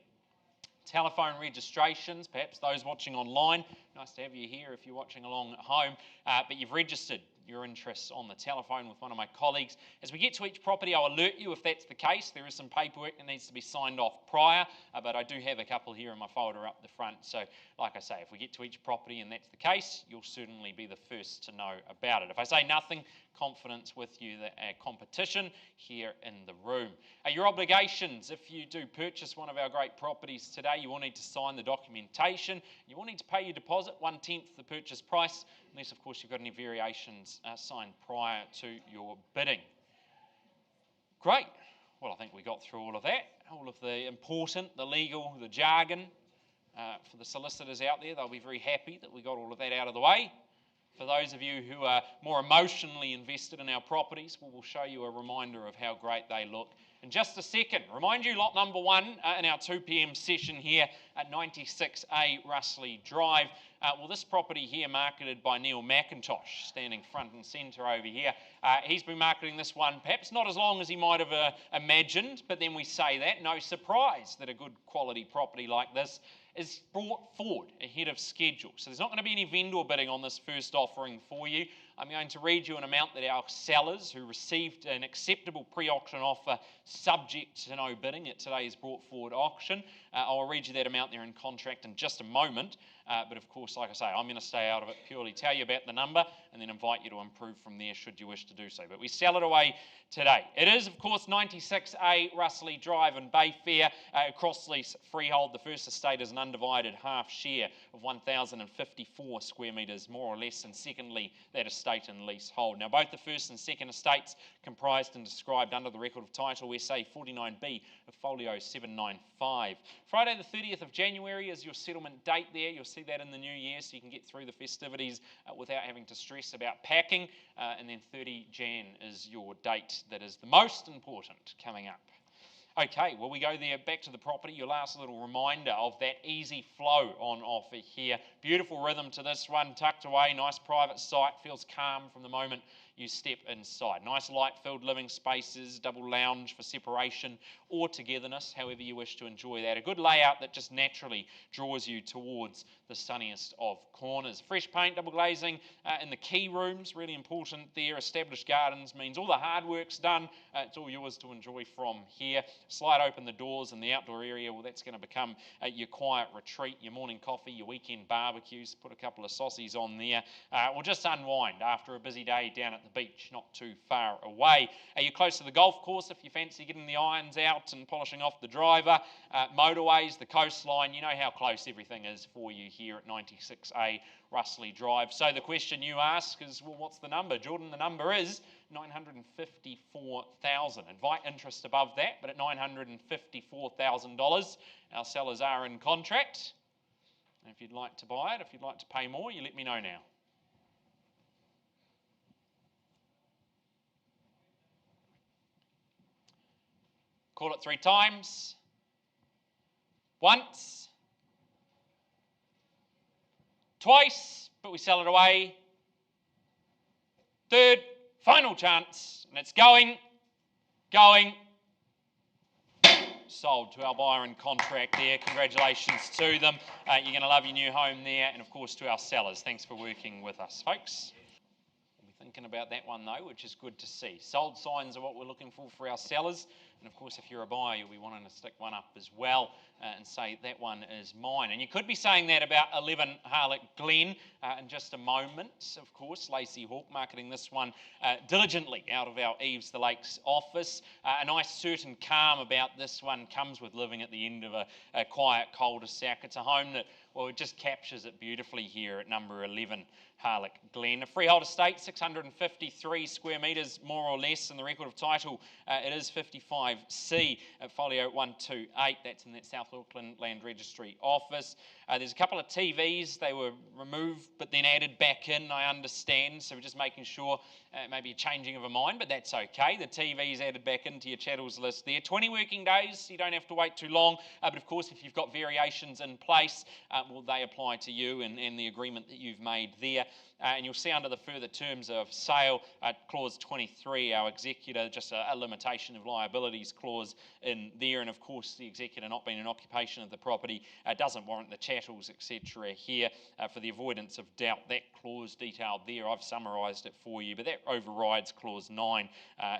Telephone registrations, perhaps those watching online. Nice to have you here if you're watching along at home, but you've registered your interests on the telephone with one of my colleagues. As we get to each property, I'll alert you if that's the case. There is some paperwork that needs to be signed off prior, but I do have a couple here in my folder up the front. So, like I say, if we get to each property and that's the case, you'll certainly be the first to know about it. If I say nothing, confidence with you, the competition here in the room. Your obligations, if you do purchase one of our great properties today, you will need to sign the documentation. You will need to pay your deposit, 1/10 the purchase price, unless of course you've got any variations signed prior to your bidding. Great. Well, I think we got through all of that, all of the important, the legal, the jargon. For the solicitors out there, they'll be very happy that we got all of that out of the way. For those of you who are more emotionally invested in our properties, we'll show you a reminder of how great they look in just a second. Remind you, lot number 1 in our 2 p.m. session here at 96A Russley Drive. Well, this property here, marketed by Neil McIntosh, standing front and centre over here. He's been marketing this one perhaps not as long as he might have imagined, but then we say that, no surprise that a good quality property like this is brought forward ahead of schedule. So there's not going to be any vendor bidding on this first offering for you. I'm going to read you an amount that our sellers who received an acceptable pre-auction offer subject to no bidding at today's brought forward auction. I'll read you that amount there in contract in just a moment. But of course, like I say, I'm going to stay out of it, purely tell you about the number and then invite you to improve from there should you wish to do so. But we sell it away today. It is, of course, 96A Russley Drive in Bayfair, cross-lease freehold. The first estate is an undivided half share of 1,054 square metres, more or less, and secondly, that estate and leasehold. Now, both the first and second estates comprised and described under the record of title SA 49B of Folio 795. Friday the 30th of January is your settlement date there. You'll see that in the new year so you can get through the festivities without having to stress about packing. And then 30 Jan is your date that is the most important coming up. Okay, well, we go there back to the property. Your last little reminder of that easy flow on offer here. Beautiful rhythm to this one, tucked away, nice private site, feels calm from the moment you step inside. Nice light-filled living spaces, double lounge for separation or togetherness, however you wish to enjoy that. A good layout that just naturally draws you towards the sunniest of corners. Fresh paint, double glazing in the key rooms, really important there. Established gardens means all the hard work's done. It's all yours to enjoy from here. Slide open the doors and the outdoor area, well, that's going to become your quiet retreat, your morning coffee, your weekend barbecues. Put a couple of saucies on there. Or just unwind after a busy day down at the beach, not too far away. You're close to the golf course if you fancy getting the irons out and polishing off the driver. Motorways, the coastline, you know how close everything is for you here at 96A Russley Drive. So the question you ask is, well, what's the number? Jordan, the number is $954,000. Invite interest above that, but at $954,000, our sellers are in contract. And if you'd like to buy it, if you'd like to pay more, you let me know now. Call it 3 times. Once. Twice, but we sell it away. Third, final chance, and it's going. Sold to our buyer in contract there. Congratulations to them. You're going to love your new home there, and of course to our sellers. Thanks for working with us, folks. We'll be thinking about that one though, which is good to see. Sold signs are what we're looking for our sellers. And of course, if you're a buyer, you'll be wanting to stick one up as well and say, that one is mine. And you could be saying that about 11 Harlech Glen in just a moment. Of course, Lacey Hawke marketing this one diligently out of our Eves the Lakes office. A nice certain calm about this one comes with living at the end of a quiet cul-de-sac. It's a home that, well, it just captures it beautifully here at number 11 Harlech Glen. A freehold estate, 653 square metres, more or less, and the record of title, it is 55C at folio 128. That's in that South Auckland Land Registry office. There's a couple of TVs. They were removed but then added back in, I understand, so we're just making sure maybe a changing of a mind, but that's okay. The TV's added back into your chattels list there. 20 working days, you don't have to wait too long, but of course if you've got variations in place, well, they apply to you and the agreement that you've made there. And you'll see under the further terms of sale, clause 23, our executor, just a limitation of liabilities clause in there. And of course, the executor not being in occupation of the property doesn't warrant the chattels, etc. here. For the avoidance of doubt, that clause detailed there, I've summarised it for you, but that overrides clause 9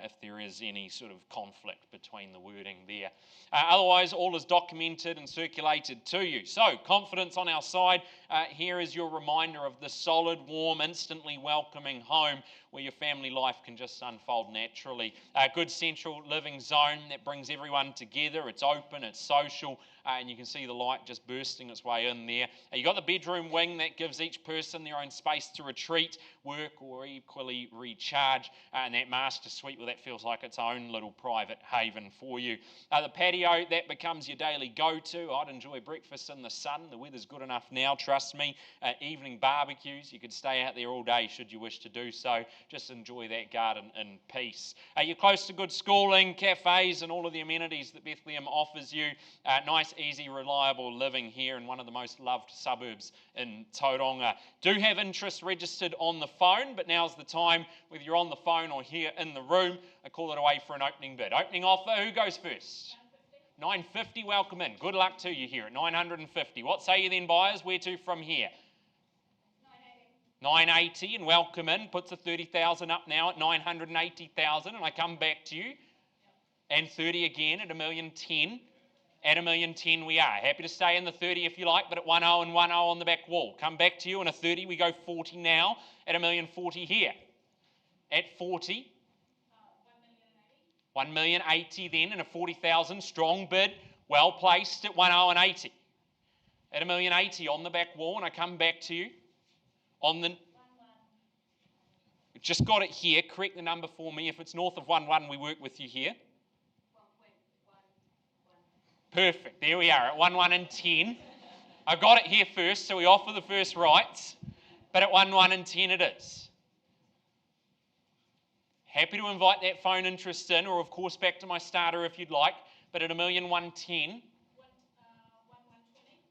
if there is any sort of conflict between the wording there. Otherwise, all is documented and circulated to you. So, confidence on our side. Here is your reminder of the solid, warm, instantly welcoming home where your family life can just unfold naturally. A good central living zone that brings everyone together. It's open, it's social, and you can see the light just bursting its way in there. You've got the bedroom wing that gives each person their own space to retreat, work, or equally recharge. And that master suite, well, that feels like its own little private haven for you. The patio, that becomes your daily go-to. I'd enjoy breakfast in the sun. The weather's good enough now, trust me. Evening barbecues, you could stay out there all day should you wish to do so. Just enjoy that garden in peace. You're close to good schooling, cafes, and all of the amenities that Bethlehem offers you. Nice, easy, reliable living here in one of the most loved suburbs in Tauranga. Do have interest registered on the phone, but now's the time, whether you're on the phone or here in the room, I call it away for an opening bid. Opening offer, who goes first? 950, welcome in. Good luck to you here at 950. What say you then, buyers? Where to from here? 980 and welcome in. Puts the 30,000 up now at 980,000, and I come back to you. And 30 again at 1,010,000. At 1,010,000 we are. Happy to stay in the 30 if you like, but at 10 and 10 on the back wall. Come back to you on a 30. We go 40 now at 1,040,000 here. At 40. 1,080,000 then, and a 40,000 strong bid, well placed at 1080. At 1,080,000 on the back wall, and I come back to you on the. Just got it here. Correct the number for me. If it's north of 11, we work with you here. Perfect. There we are at 11 and 10. I got it here first, so we offer the first rights, but at 11 and 10 it is. Happy to invite that phone interest in, or of course back to my starter if you'd like, but at 1,110,000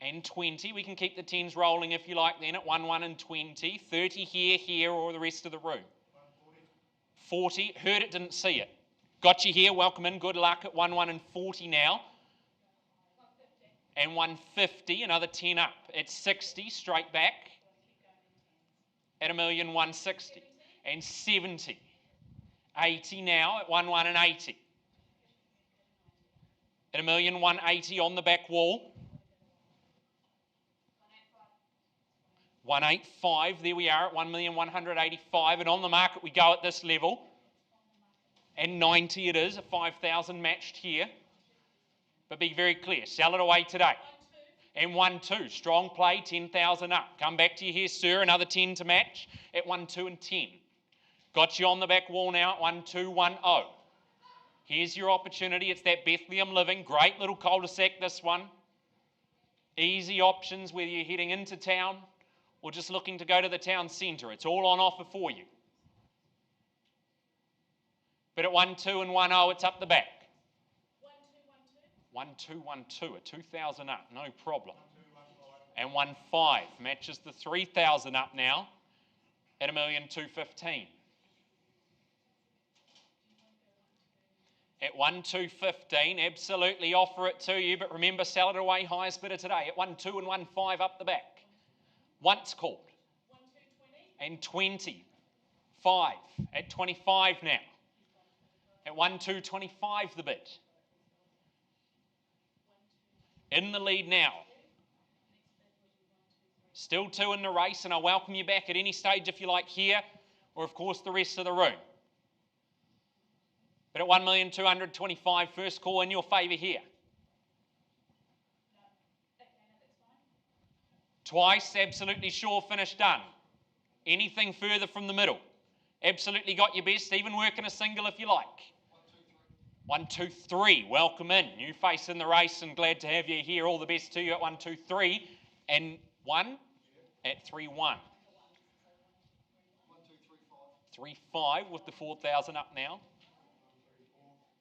and 20, we can keep the 10s rolling if you like then at 11 and 20, 30 here, or the rest of the room. 40. Heard it, didn't see it. Got you here. Welcome in. Good luck at 1 and 40 now. And 150. Another 10 up. At 60. Straight back. At 1,160,000. And 70. 80 now at 1 and 80. At 1,180,000 on the back wall. 185, there we are at 1,185,000, and on the market we go at this level. And 90 it is, a 5,000 matched here. But be very clear, sell it away today. And 1-2, strong play, 10,000 up. Come back to you here, sir, another 10 to match at 1-2 and 10. Got you on the back wall now at 1-2-1-0. Here's your opportunity. It's that Bethlehem Living. Great little cul-de-sac, this one. Easy options, whether you're heading into town or just looking to go to the town centre. It's all on offer for you. But at 1-2 and 1-0, it's up the back. 1-2-1-2, a 2,000 up, no problem. And 1-5 matches the 3,000 up now at 1,215,000. At 1-2-15, absolutely offer it to you, but remember, sell it away, highest bidder today at 1-2 and 1-5 up the back. Once called. 1-2-20. And 25 at 25 now. At 1-2-25 the bid. In the lead now. Still 2 in the race, and I welcome you back at any stage if you like here, or of course the rest of the room. But at 1,225,000, first call in your favour here. Twice, absolutely sure, finish done. Anything further from the middle? Absolutely got your best, even working a single if you like. 1, 2, 3, welcome in. New face in the race and glad to have you here. All the best to you at 1, 2, 3. And 1 at 3, 1. 3, 5 with the 4,000 up now.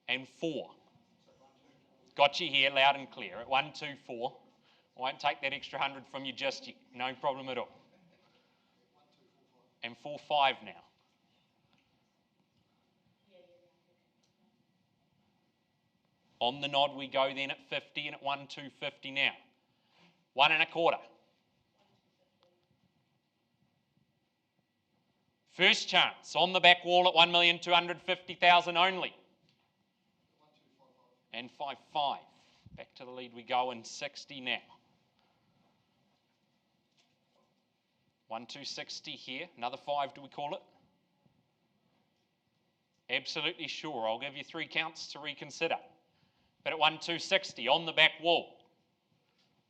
And 4. Got you here loud and clear at 1, 2, 4. I won't take that extra 100 from you just yet. No problem at all. And 4, 5 now. On the nod we go then at 50 and at 1, 2, 50 now. 1 1/4. First chance on the back wall at 1,250,000 only. And 5, 5. Back to the lead we go in 60 now. 1, 2, 60 here. Another 5, do we call it? Absolutely sure. I'll give you 3 counts to reconsider. But at 1, 2, 60 on the back wall.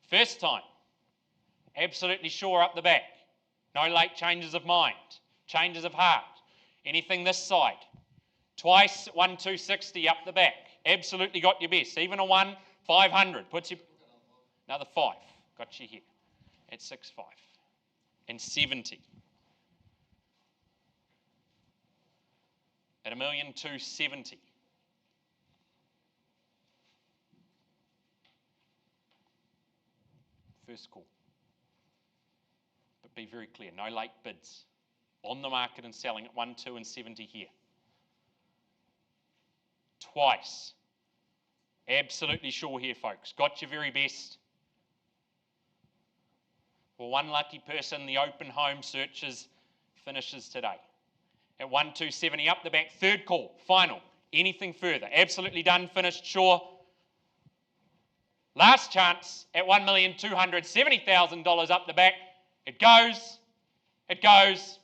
First time. Absolutely sure up the back. No late changes of mind. Changes of heart. Anything this side. Twice at 1, 2, 60 up the back. Absolutely got your best. Even a 1, 500. Puts you. Another 5. Got you here. At 6, 5. And 70. At 1,270,000. First call. But be very clear, no late bids. On the market and selling at 1, 2 and 70 here. Twice. Absolutely sure here, folks. Got your very best. For one lucky person, the open home searches finishes today. At 1, 2, 70 up the back. Third call. Final. Anything further? Absolutely done. Finished. Sure. Last chance at $1,270,000 up the back. It goes. It goes.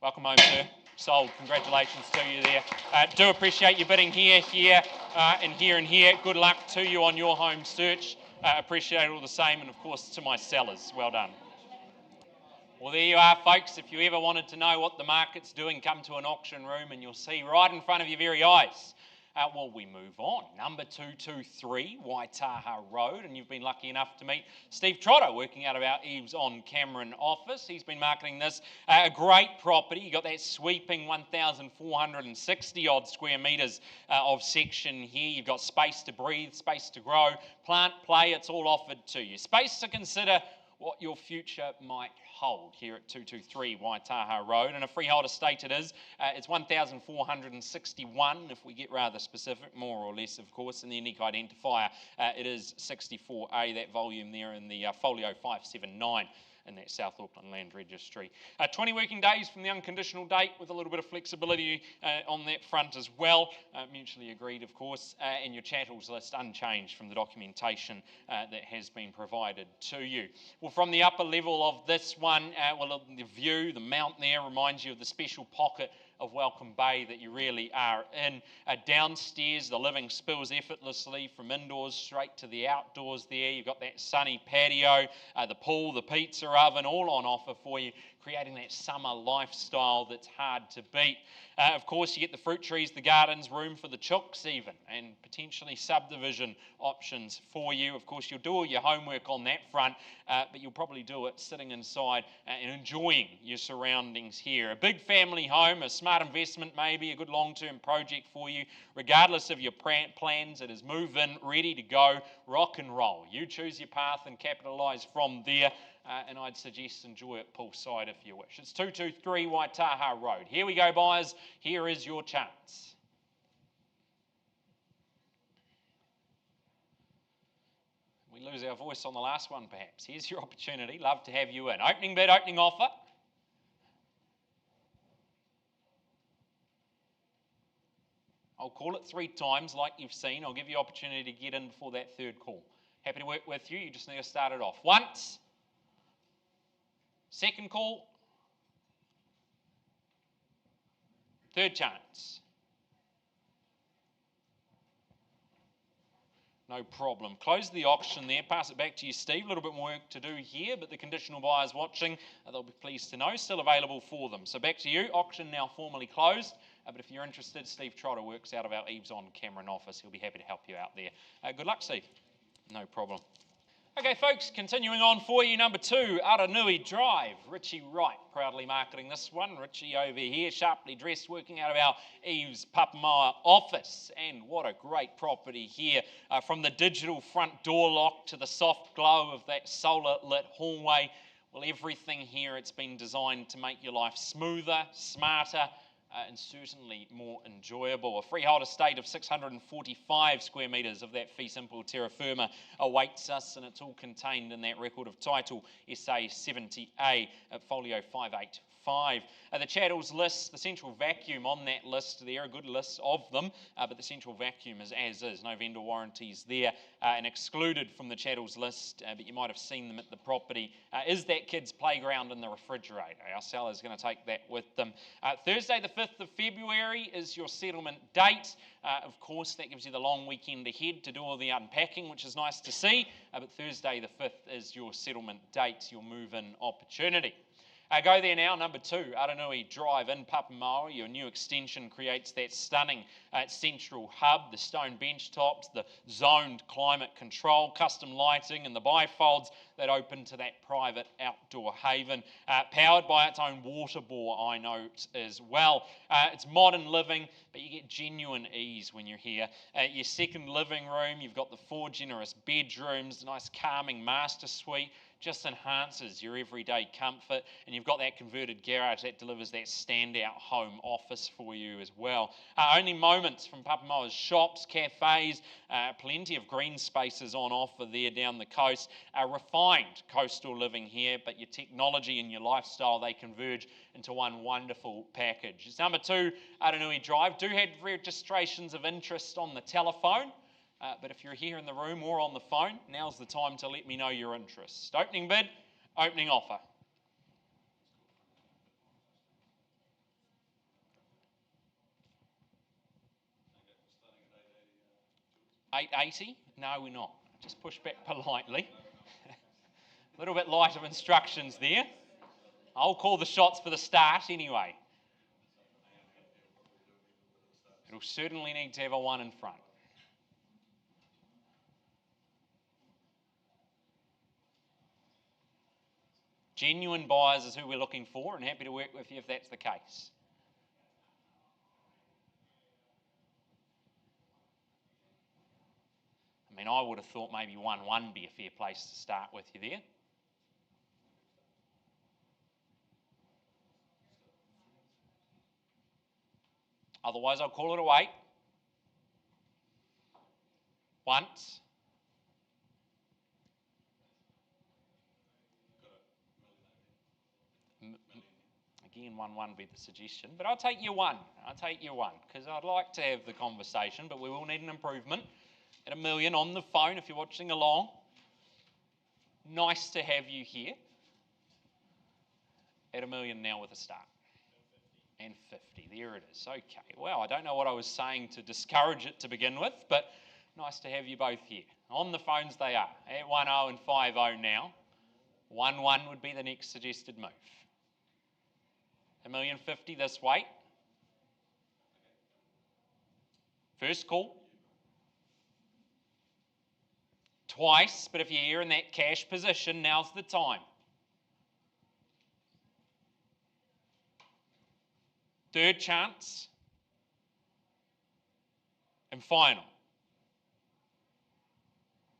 Welcome home, sir. Sold. Congratulations to you there. Do appreciate you bidding here, and here. Good luck to you on your home search. Appreciate it all the same, and of course to my sellers. Well done. Well, there you are, folks. If you ever wanted to know what the market's doing, come to an auction room and you'll see right in front of your very eyes. Well, we move on. Number 223, Waitaha Road, and you've been lucky enough to meet Steve Trotter, working out of our EVES on Cameron office. He's been marketing this. A great property. You've got that sweeping 1,460 odd square metres of section here. You've got space to breathe, space to grow, plant, play. It's all offered to you. Space to consider what your future might hold here at 223 Waitaha Road. And a freehold estate it is. It's 1,461 if we get rather specific, more or less of course, and the unique identifier it is 64A, that volume there in the folio 579 in that South Auckland Land Registry. 20 working days from the unconditional date with a little bit of flexibility on that front as well, mutually agreed of course, and your chattels list unchanged from the documentation that has been provided to you. Well, from the upper level of this one, the view, the mount there reminds you of the special pocket of Welcome Bay that you really are in. Downstairs, the living spills effortlessly from indoors straight to the outdoors there. You've got that sunny patio, the pool, the pizza oven, all on offer for you, creating that summer lifestyle that's hard to beat. Of course, you get the fruit trees, the gardens, room for the chooks even, and potentially subdivision options for you. Of course, you'll do all your homework on that front, but you'll probably do it sitting inside and enjoying your surroundings here. A big family home, a smart investment maybe, a good long-term project for you. Regardless of your plans, it is move in, ready to go, rock and roll. You choose your path and capitalise from there. And I'd suggest enjoy it poolside if you wish. It's 223 Waitaha Road. Here we go, buyers. Here is your chance. We lose our voice on the last one, perhaps. Here's your opportunity. Love to have you in. Opening bid, opening offer. I'll call it 3 times like you've seen. I'll give you opportunity to get in before that third call. Happy to work with you. You just need to start it off. Once. Second call. Third chance. No problem. Close the auction there. Pass it back to you, Steve. A little bit more work to do here, but the conditional buyers watching, they'll be pleased to know, still available for them. So back to you. Auction now formally closed. But if you're interested, Steve Trotter works out of our EVES on Cameron office. He'll be happy to help you out there. Good luck, Steve. No problem. Okay, folks, continuing on for you, number 2, Aranui Drive. Richie Wright proudly marketing this one. Richie over here, sharply dressed, working out of our EVES Papamoa office. And what a great property here. From the digital front door lock to the soft glow of that solar lit hallway. Well, everything here, it's been designed to make your life smoother, smarter, and certainly more enjoyable. A freehold estate of 645 square metres of that fee simple terra firma awaits us, and it's all contained in that record of title SA 70A at folio 585. The chattels list, the central vacuum on that list there, a good list of them, but the central vacuum is as is, no vendor warranties there, and excluded from the chattels list, but you might have seen them at the property, is that kids' playground in the refrigerator. Our seller's going to take that with them. Thursday the 5th of February is your settlement date. Of course, that gives you the long weekend ahead to do all the unpacking, which is nice to see, but Thursday the 5th is your settlement date, your move-in opportunity. Go there now, number 2, Aranui Drive in Papamoa. Your new extension creates that stunning central hub, the stone bench tops, the zoned climate control, custom lighting, and the bifolds that open to that private outdoor haven, powered by its own water bore, I note as well. It's modern living, but you get genuine ease when you're here. Your second living room, you've got the 4 generous bedrooms, a nice calming master suite, just enhances your everyday comfort, and you've got that converted garage that delivers that standout home office for you as well. Only moments from Papamoa's shops, cafes, plenty of green spaces on offer there down the coast. Refined coastal living here, but your technology and your lifestyle, they converge into one wonderful package. It's number 2, Aranui Drive. Do have registrations of interest on the telephone. But if you're here in the room or on the phone, now's the time to let me know your interest. Opening bid, opening offer. $880? No, we're not. Just push back politely. A little bit light of instructions there. I'll call the shots for the start anyway. It'll certainly need to have a 1 in front. Genuine buyers is who we're looking for, and happy to work with you if that's the case. I mean, I would have thought maybe 1-1 be a fair place to start with you there. Otherwise, I'll call it a wait. Once. Again, 1-1 would be the suggestion, but I'll take your one. I'll take your one, because I'd like to have the conversation, but we will need an improvement. At $1 million on the phone, if you're watching along. Nice to have you here. At $1 million now with a start. And 50, there it is. Okay, well, I don't know what I was saying to discourage it to begin with, but nice to have you both here. On the phones they are, at 1-0 and 5-0 now. 1-1 would be the next suggested move. $1,050,000 this way. First call. Twice, but if you're here in that cash position, now's the time. Third chance. And final.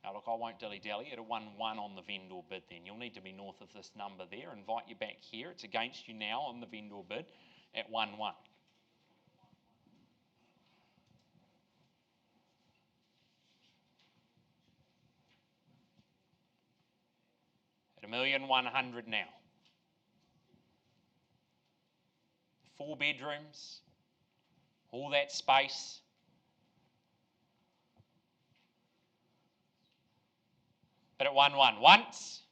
Now look, I won't dilly-dally at a 1-1 on the vendor bid then. You'll need to be north of this number there. Invite you back here. It's against you now on the vendor bid at 1-1. At $1,100,000 now. 4 bedrooms, all that space. But at 1-1, once.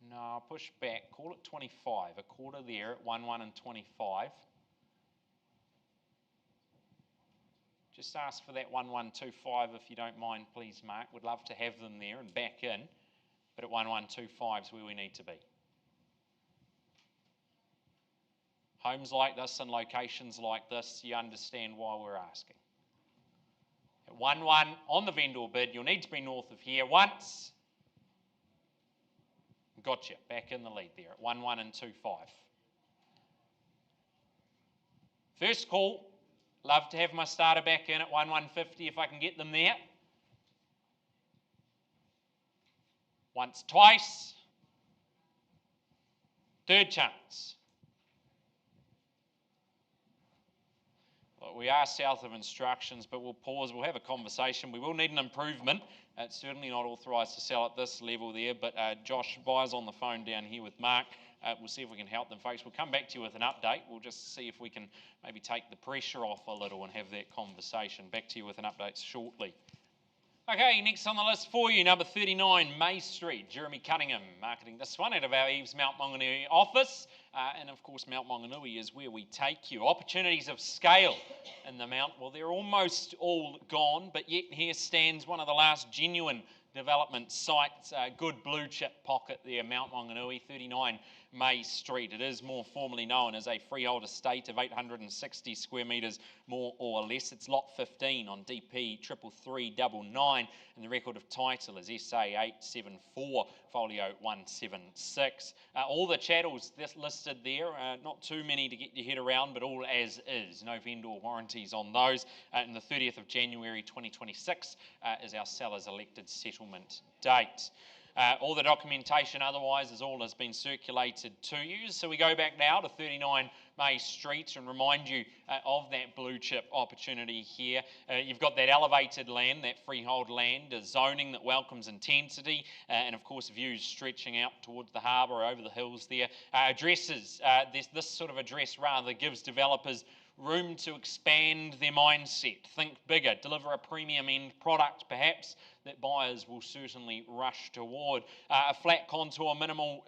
No, I'll push back, call it 25, a quarter there at 1-1 and 25. Just ask for that 1-1-2-5 if you don't mind, please, Mark. Would love to have them there and back in, but at 1-1-2-5 is where we need to be. Homes like this and locations like this, you understand why we're asking. At 1-1 on the vendor bid, you'll need to be north of here once. Gotcha, back in the lead there at 1-1 and 2-5. First call, love to have my starter back in at 1-1-50 if I can get them there. Once, twice. Third chance. We are south of instructions, but we'll pause. We'll have a conversation. We will need an improvement. It's certainly not authorised to sell at this level there, but Josh Byers on the phone down here with Mark. We'll see if we can help them, folks. We'll come back to you with an update. We'll just see if we can maybe take the pressure off a little and have that conversation. Back to you with an update shortly. Okay, next on the list for you, number 39, May Street. Jeremy Cunningham marketing this one out of our EVES Mount Maunganui office. And of course, Mount Maunganui is where we take you. Opportunities of scale in the Mount. Well, they're almost all gone, but yet here stands one of the last genuine development sites. Good blue chip pocket there, Mount Maunganui, 39 May Street. It is more formally known as a freehold estate of 860 square metres, more or less. It's lot 15 on DP 33399, and the record of title is SA 874, folio 176. All the chattels listed there, not too many to get your head around, but all as is. No vendor warranties on those. And the 30th of January 2026 is our seller's elected settlement date. All the documentation otherwise is all has been circulated to you. So we go back now to 39 May Street and remind you of that blue chip opportunity here. You've got that elevated land, that freehold land, a zoning that welcomes intensity, and of course views stretching out towards the harbour over the hills there. Addresses, this sort of address rather gives developers room to expand their mindset, think bigger, deliver a premium end product perhaps that buyers will certainly rush toward. A flat contour, minimal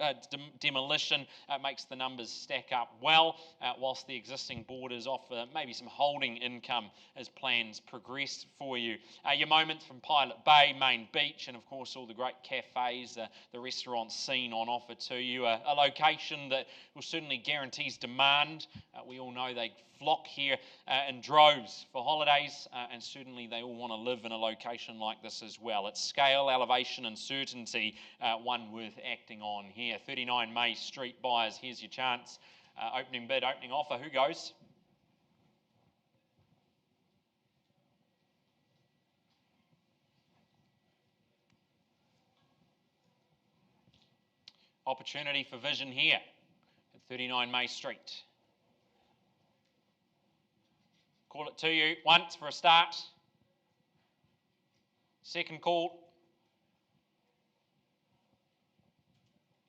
demolition makes the numbers stack up well, whilst the existing borders offer maybe some holding income as plans progress for you. Your moments from Pilot Bay, Main Beach, and of course all the great cafes, the restaurant scene on offer to you. A location that will certainly guarantees demand. We all know they flock here in droves for holidays, and certainly they all want to live in a location like this as well. It's scale, elevation and certainty, one worth acting on here. 39 May Street buyers, here's your chance. Opening bid, opening offer, who goes? Opportunity for vision here at 39 May Street. call it to you. Once for a start. Second call.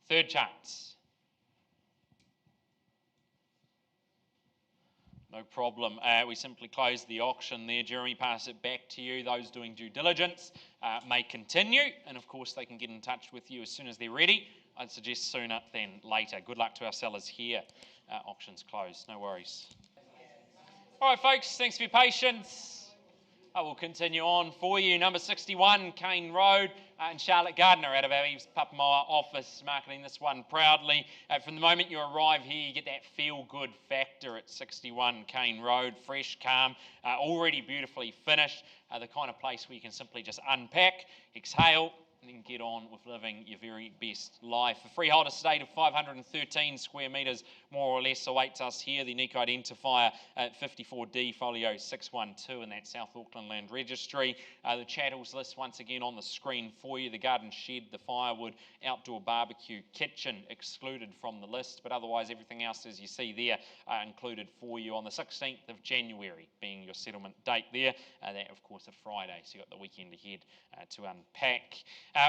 Third chance. No problem. We simply close the auction there. Jeremy, pass it back to you. Those doing due diligence may continue, and of course they can get in touch with you as soon as they're ready. I'd suggest sooner than later. Good luck to our sellers here. Auction's closed. No worries. All right, folks, thanks for your patience. I will continue on for you. Number 61, Kane Road, and Charlotte Gardner out of our EVES Papamoa office, marketing this one proudly. From the moment you arrive here, you get that feel-good factor at 61 Kane Road, fresh, calm, already beautifully finished, the kind of place where you can simply just unpack, exhale, and then get on with living your very best life. A freehold estate of 513 square metres, more or less, awaits us here. The unique identifier 54D folio 612 in that South Auckland Land Registry. The chattels list once again on the screen for you. The garden shed, the firewood, outdoor barbecue, kitchen excluded from the list, but otherwise everything else, as you see there, included for you on the 16th of January, being your settlement date there. That, of course, a Friday, so you've got the weekend ahead to unpack.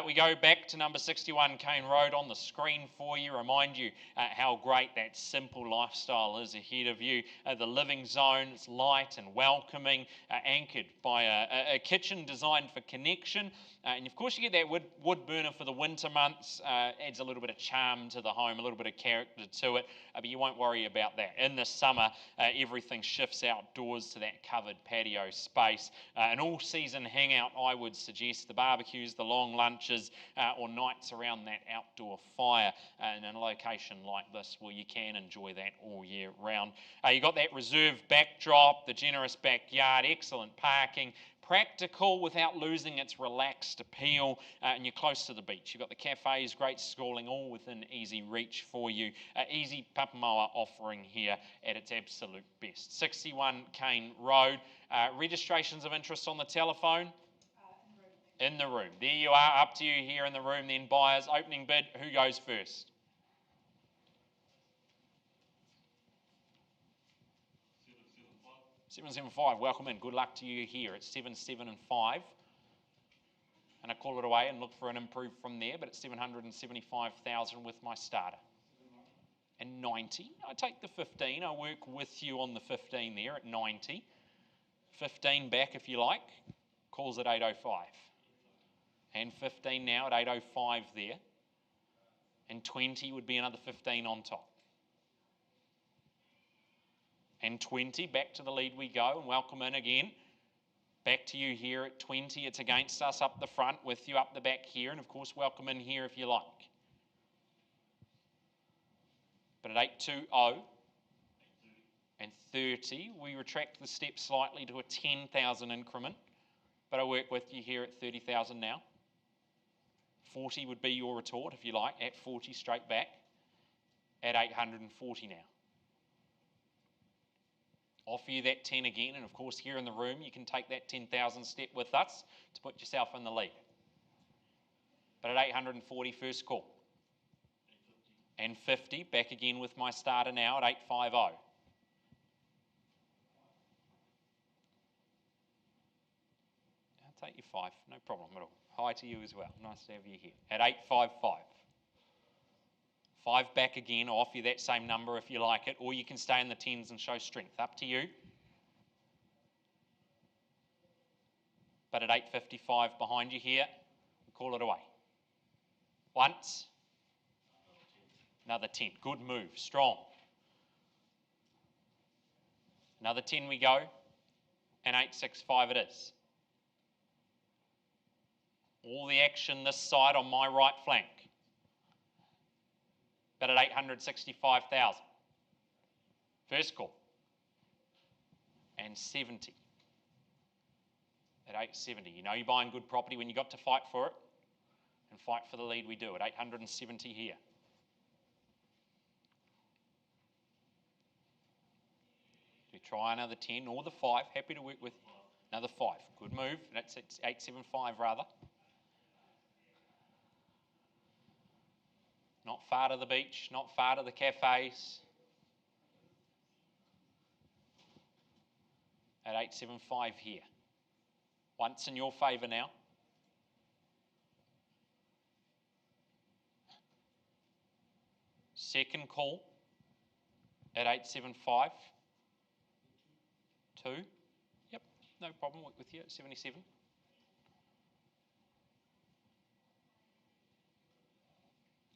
We go back to number 61 Kane Road on the screen for you. Remind you how great that simple lifestyle is ahead of you. The living zone is light and welcoming, anchored by a kitchen designed for connection. And of course you get that wood burner for the winter months, adds a little bit of charm to the home, a little bit of character to it, but you won't worry about that. In the summer, everything shifts outdoors to that covered patio space. An all-season hangout, I would suggest, the barbecues, the long lunches, or nights around that outdoor fire, in a location like this where you can enjoy that all year round. You've got that reserved backdrop, the generous backyard, excellent parking, practical without losing its relaxed appeal, and you're close to the beach. You've got the cafes, great schooling, all within easy reach for you. Easy Papamoa offering here at its absolute best. 61 Kane Road. Registrations of interest on the telephone? In the room. There you are, up to you here in the room then. Buyers, opening bid, who goes first? 775, welcome in. Good luck to you here. It's 7, 7 and 5. And I call it away and look for an improve from there, but it's 775,000 with my starter. And 90. I take the 15. I work with you on the 15 there at 90. 15 back if you like. Calls at 805. And 15 now at 805 there. And 20 would be another 15 on top. And 20, back to the lead we go, and welcome in again. Back to you here at 20. It's against us up the front, with you up the back here, and of course welcome in here if you like. But at 820 and 30, we retract the step slightly to a 10,000 increment, but I work with you here at 30,000 now. 40 would be your retort if you like, at 40 straight back, at 840 now. Offer you that 10 again, and of course here in the room you can take that 10,000 step with us to put yourself in the lead. But at 840, first call. And 50, back again with my starter now at 850. I'll take you 5, no problem at all. Hi to you as well, nice to have you here. At 855. 5 back again, I'll offer you that same number if you like it, or you can stay in the 10s and show strength, up to you. But at 855 behind you here, we call it away. Once, another 10, good move, strong. Another 10 we go, and 865 it is. All the action this side on my right flank. But at 865,000. First call. And 70. At 870. You know you're buying good property when you got to fight for it. And fight for the lead we do at 870 here. You try another 10 or the 5. Happy to work with another 5. Good move. That's 875 rather. Not far to the beach, not far to the cafes. at 875 here. Once in your favour now. Second call at 875. 2. Yep, no problem, work with you at 77.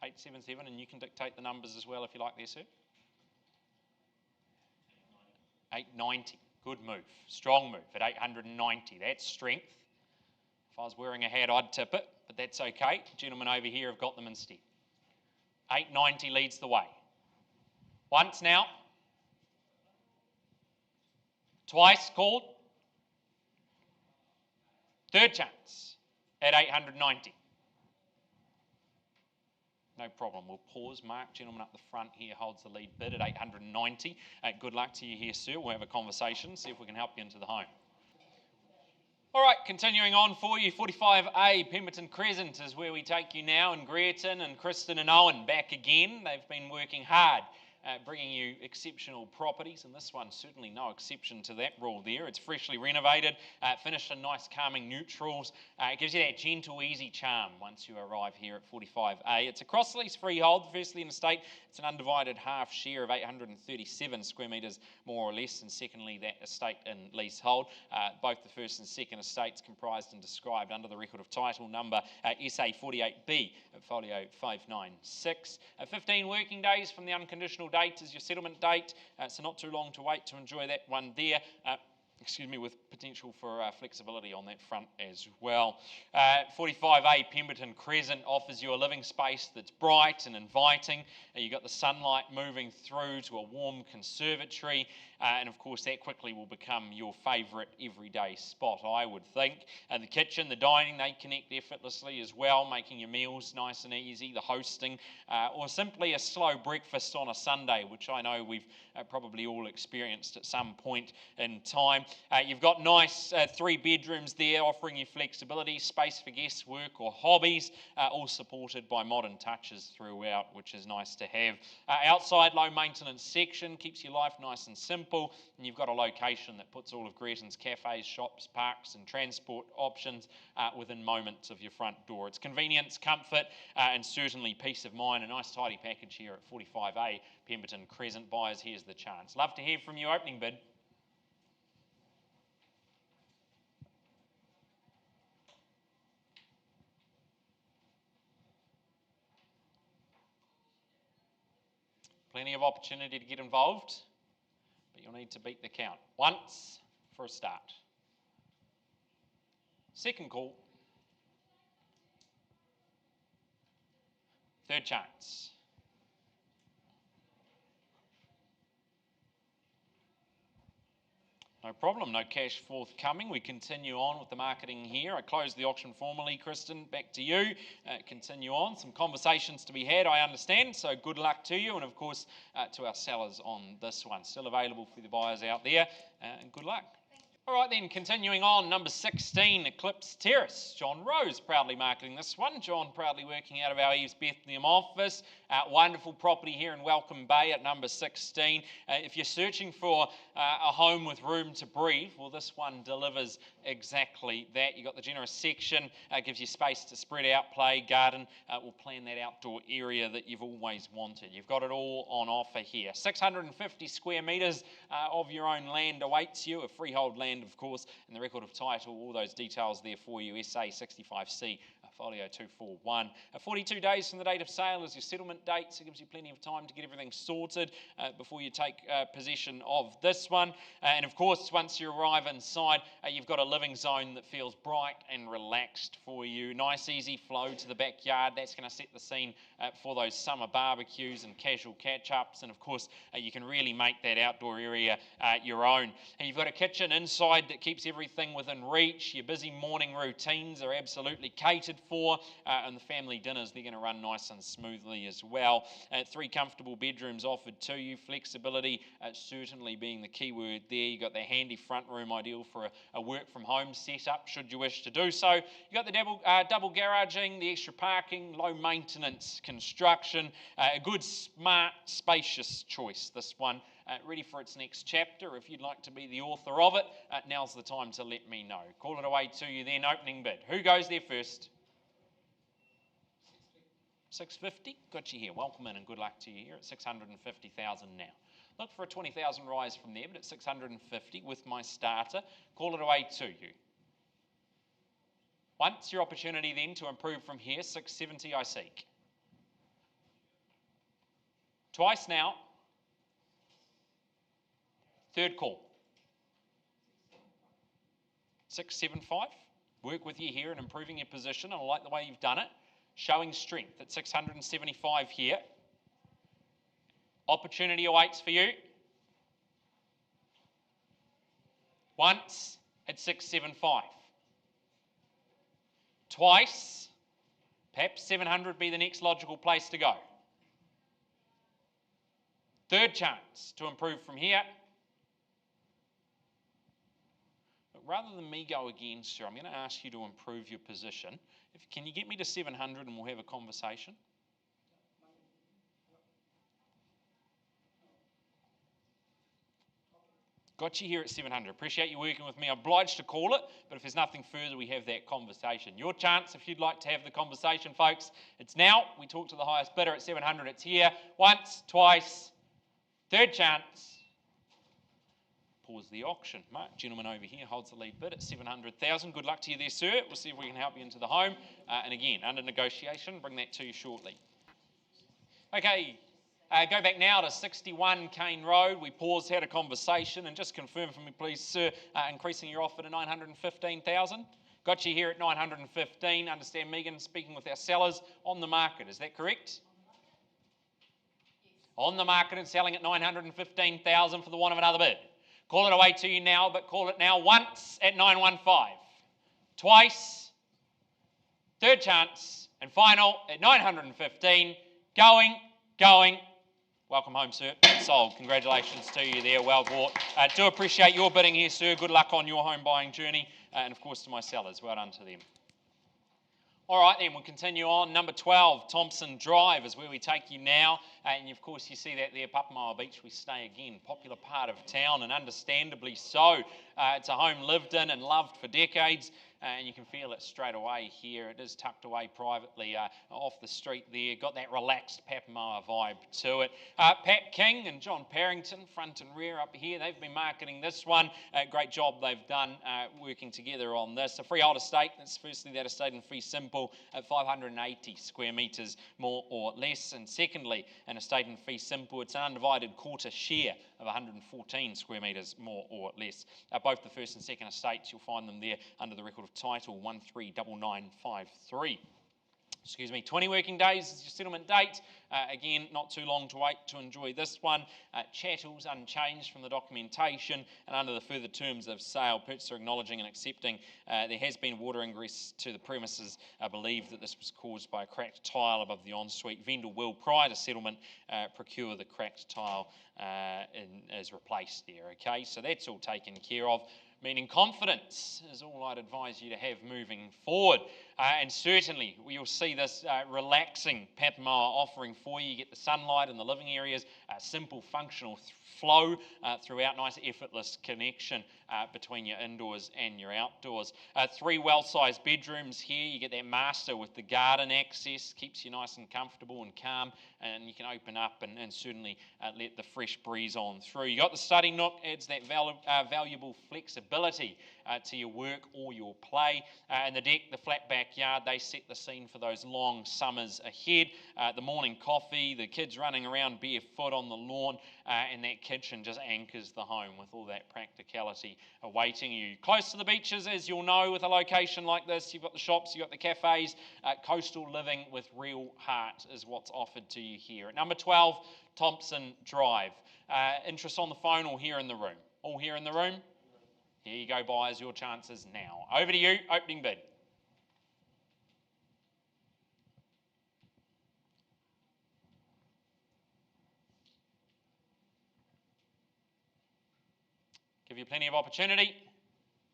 $877, and you can dictate the numbers as well if you like there, sir. $890, good move, strong move at $890, that's strength. If I was wearing a hat, I'd tip it, but that's okay. Gentlemen over here have got them instead. $890 leads the way. Once now. Twice called. Third chance at $890. No problem. We'll pause. Mark, gentleman up the front here, holds the lead bid at $890. Good luck to you here, sir. We'll have a conversation, see if we can help you into the home. All right, continuing on for you, 45A, Pemberton Crescent is where we take you now, and Greerton and Kristen and Owen back again. They've been working hard bringing you exceptional properties, and this one's certainly no exception to that rule there. It's freshly renovated, finished in nice calming neutrals. It gives you that gentle, easy charm once you arrive here at 45A. It's a cross-lease freehold, firstly in estate. It's an undivided half share of 837 square metres, more or less, and secondly that estate in leasehold. Both the first and second estates comprised and described under the record of title number SA 48B, folio 596. 15 working days from the unconditional date is your settlement date, so not too long to wait to enjoy that one there. With potential for flexibility on that front as well. 45A Pemberton Crescent offers you a living space that's bright and inviting. You've got the sunlight moving through to a warm conservatory, and of course that quickly will become your favourite everyday spot, I would think. The kitchen, the dining, they connect effortlessly as well, making your meals nice and easy, the hosting, or simply a slow breakfast on a Sunday, which I know we've probably all experienced at some point in time. You've got nice 3 bedrooms there, offering you flexibility, space for guests, work or hobbies, all supported by modern touches throughout, which is nice to have. Outside, low maintenance section, keeps your life nice and simple, and you've got a location that puts all of Greerton's cafes, shops, parks and transport options within moments of your front door. It's convenience, comfort and certainly peace of mind. A nice tidy package here at 45A Pemberton Crescent. Buyers, here's the chance. Love to hear from you. Opening bid. Plenty of opportunity to get involved, but you'll need to beat the count. Once for a start. Second call. Third chance. No problem, no cash forthcoming. We continue on with the marketing here. I close the auction formally. Kristen, back to you. Continue on. Some conversations to be had, I understand, so good luck to you, and of course to our sellers on this one. Still available for the buyers out there, and good luck. All right then, continuing on, number 16, Eclipse Terrace. John Rose proudly marketing this one. John proudly working out of our EVES Bethlehem office. Wonderful property here in Welcome Bay at number 16. If you're searching for a home with room to breathe, well, this one delivers exactly that. You've got the generous section, gives you space to spread out, play, garden. We'll plan that outdoor area that you've always wanted. You've got it all on offer here. 650 square metres of your own land awaits you, a freehold land, of course, and the record of title, all those details there for you, SA 65C, folio 241. 42 days from the date of sale is your settlement date, so it gives you plenty of time to get everything sorted before you take possession of this one. And of course, once you arrive inside, you've got a living zone that feels bright and relaxed for you. Nice, easy flow to the backyard. That's going to set the scene for those summer barbecues and casual catch-ups. And of course, you can really make that outdoor area your own. And you've got a kitchen inside that keeps everything within reach. Your busy morning routines are absolutely catered for. for, and the family dinners, they're going to run nice and smoothly as well. 3 comfortable bedrooms offered to you. Flexibility certainly being the key word there. You've got the handy front room, ideal for a work from home setup should you wish to do so. You've got the double garaging, the extra parking, low maintenance construction, a good, smart, spacious choice, this one. Ready for its next chapter. If you'd like to be the author of it, now's the time to let me know. Call it away to you then. Opening bid. Who goes there first? 650. Got you here. Welcome in and good luck to you here at 650,000 now. Look for a 20,000 rise from there, but at 650 with my starter. Call it away to you. Once your opportunity then to improve from here. 670 I seek. Twice now. Third call. 675. Work with you here and improving your position. I like the way you've done it. Showing strength at 675 here. Opportunity awaits for you. Once at 675. Twice. Perhaps 700 be the next logical place to go. Third chance to improve from here. Rather than me go again, sir, I'm going to ask you to improve your position. Can you get me to 700 and we'll have a conversation? Got you here at 700. Appreciate you working with me. I'm obliged to call it, but if there's nothing further, we have that conversation. Your chance, if you'd like to have the conversation, folks, it's now. We talk to the highest bidder at 700. It's here. Once, twice, third chance. Pause the auction. Mark, gentleman over here, holds the lead bid at 700,000. Good luck to you there, sir. We'll see if we can help you into the home. And again, under negotiation, bring that to you shortly. Okay, go back now to 61 Cane Road. We paused, had a conversation, and just confirm for me, please, sir, increasing your offer to 915,000. Got you here at 915. Understand Megan speaking with our sellers on the market. Is that correct? On the market and selling at 915,000 for the want of another bid. Call it away to you now, but call it now. Once at 915. Twice. Third chance. And final at 915. Going. Welcome home, sir. Sold. Congratulations to you there. Well bought. Do appreciate your bidding here, sir. Good luck on your home buying journey. And of course to my sellers. Well done to them. All right, then we'll continue on. Number 12, Thompson Drive is where we take you now. And of course, you see that there, Papamara Beach, we stay again. Popular part of town, and understandably so. It's a home lived in and loved for decades. And you can feel it straight away here. It is tucked away privately off the street there. Got that relaxed Papamara vibe to it. Pat King and John Parrington, front and rear up here. They've been marketing this one. Great job they've done working together on this. A freehold estate. That's firstly that estate in fee simple at 580 square metres more or less. And secondly, an estate in fee simple. It's an undivided quarter share of 114 square metres more or less. Both the first and second estates, you'll find them there under the record of title 139953. Excuse me, 20 working days is your settlement date. Again, not too long to wait to enjoy this one. Chattels unchanged from the documentation, and under the further terms of sale, purchaser acknowledging and accepting there has been water ingress to the premises. I believe that this was caused by a cracked tile above the ensuite. Vendor will, prior to settlement, procure the cracked tile as replaced there. Okay, so that's all taken care of. Meaning confidence is all I'd advise you to have moving forward. And certainly you'll see this relaxing Papamara offering for you. You get the sunlight in the living areas, simple functional flow throughout, nice effortless connection between your indoors and your outdoors. 3 well-sized bedrooms here. You get that master with the garden access, keeps you nice and comfortable and calm, and you can open up and certainly let the fresh breeze on through. You got the study nook, adds that valuable flexibility to your work or your play. And the deck, the flat backyard, they set the scene for those long summers ahead. The morning coffee, the kids running around barefoot on the lawn, and that kitchen just anchors the home with all that practicality awaiting you. Close to the beaches, as you'll know, with a location like this, you've got the shops, you've got the cafes. Coastal living with real heart is what's offered to you here. At number 12, Thompson Drive. Interest on the phone or here in the room? All here in the room? Here you go, buyers, your chances now. Over to you, opening bid. Give you plenty of opportunity.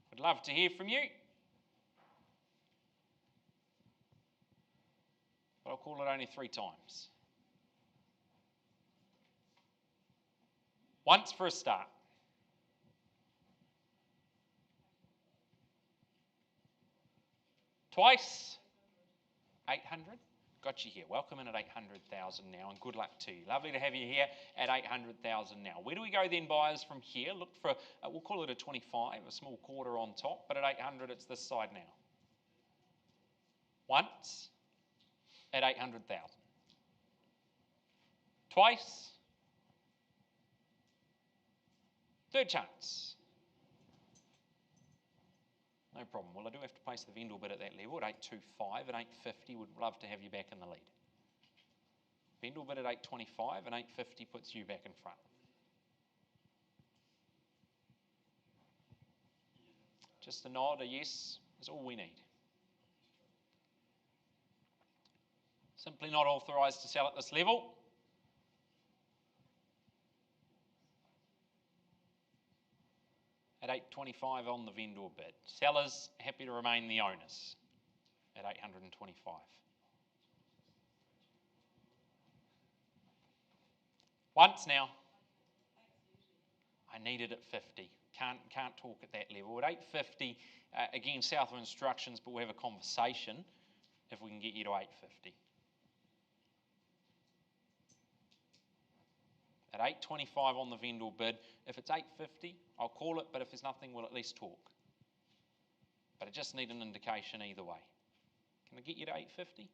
Would love to hear from you. But I'll call it only 3 times. Once for a start. Twice, 800. Got you here. Welcome in at 800,000 now, and good luck to you. Lovely to have you here at 800,000 now. Where do we go then, buyers, from here? Look for, we'll call it a 25, a small quarter on top, but at 800, it's this side now. Once, at 800,000. Twice. Third chance. No problem. Well, I do have to place the vendor bid at that level at 825 and 850. Would love to have you back in the lead. Vendor bid at 825 and 850 puts you back in front. Just a nod, a yes, is all we need. Simply not authorised to sell at this level. At 825 on the vendor bid. Sellers happy to remain the owners at 825. Once now. I need it at 50. Can't talk at that level. At 850, again, south of instructions, but we'll have a conversation if we can get you to 850. At 825 on the vendor bid. If it's 850, I'll call it, but if there's nothing, we'll at least talk. But I just need an indication either way. Can I get you to 850?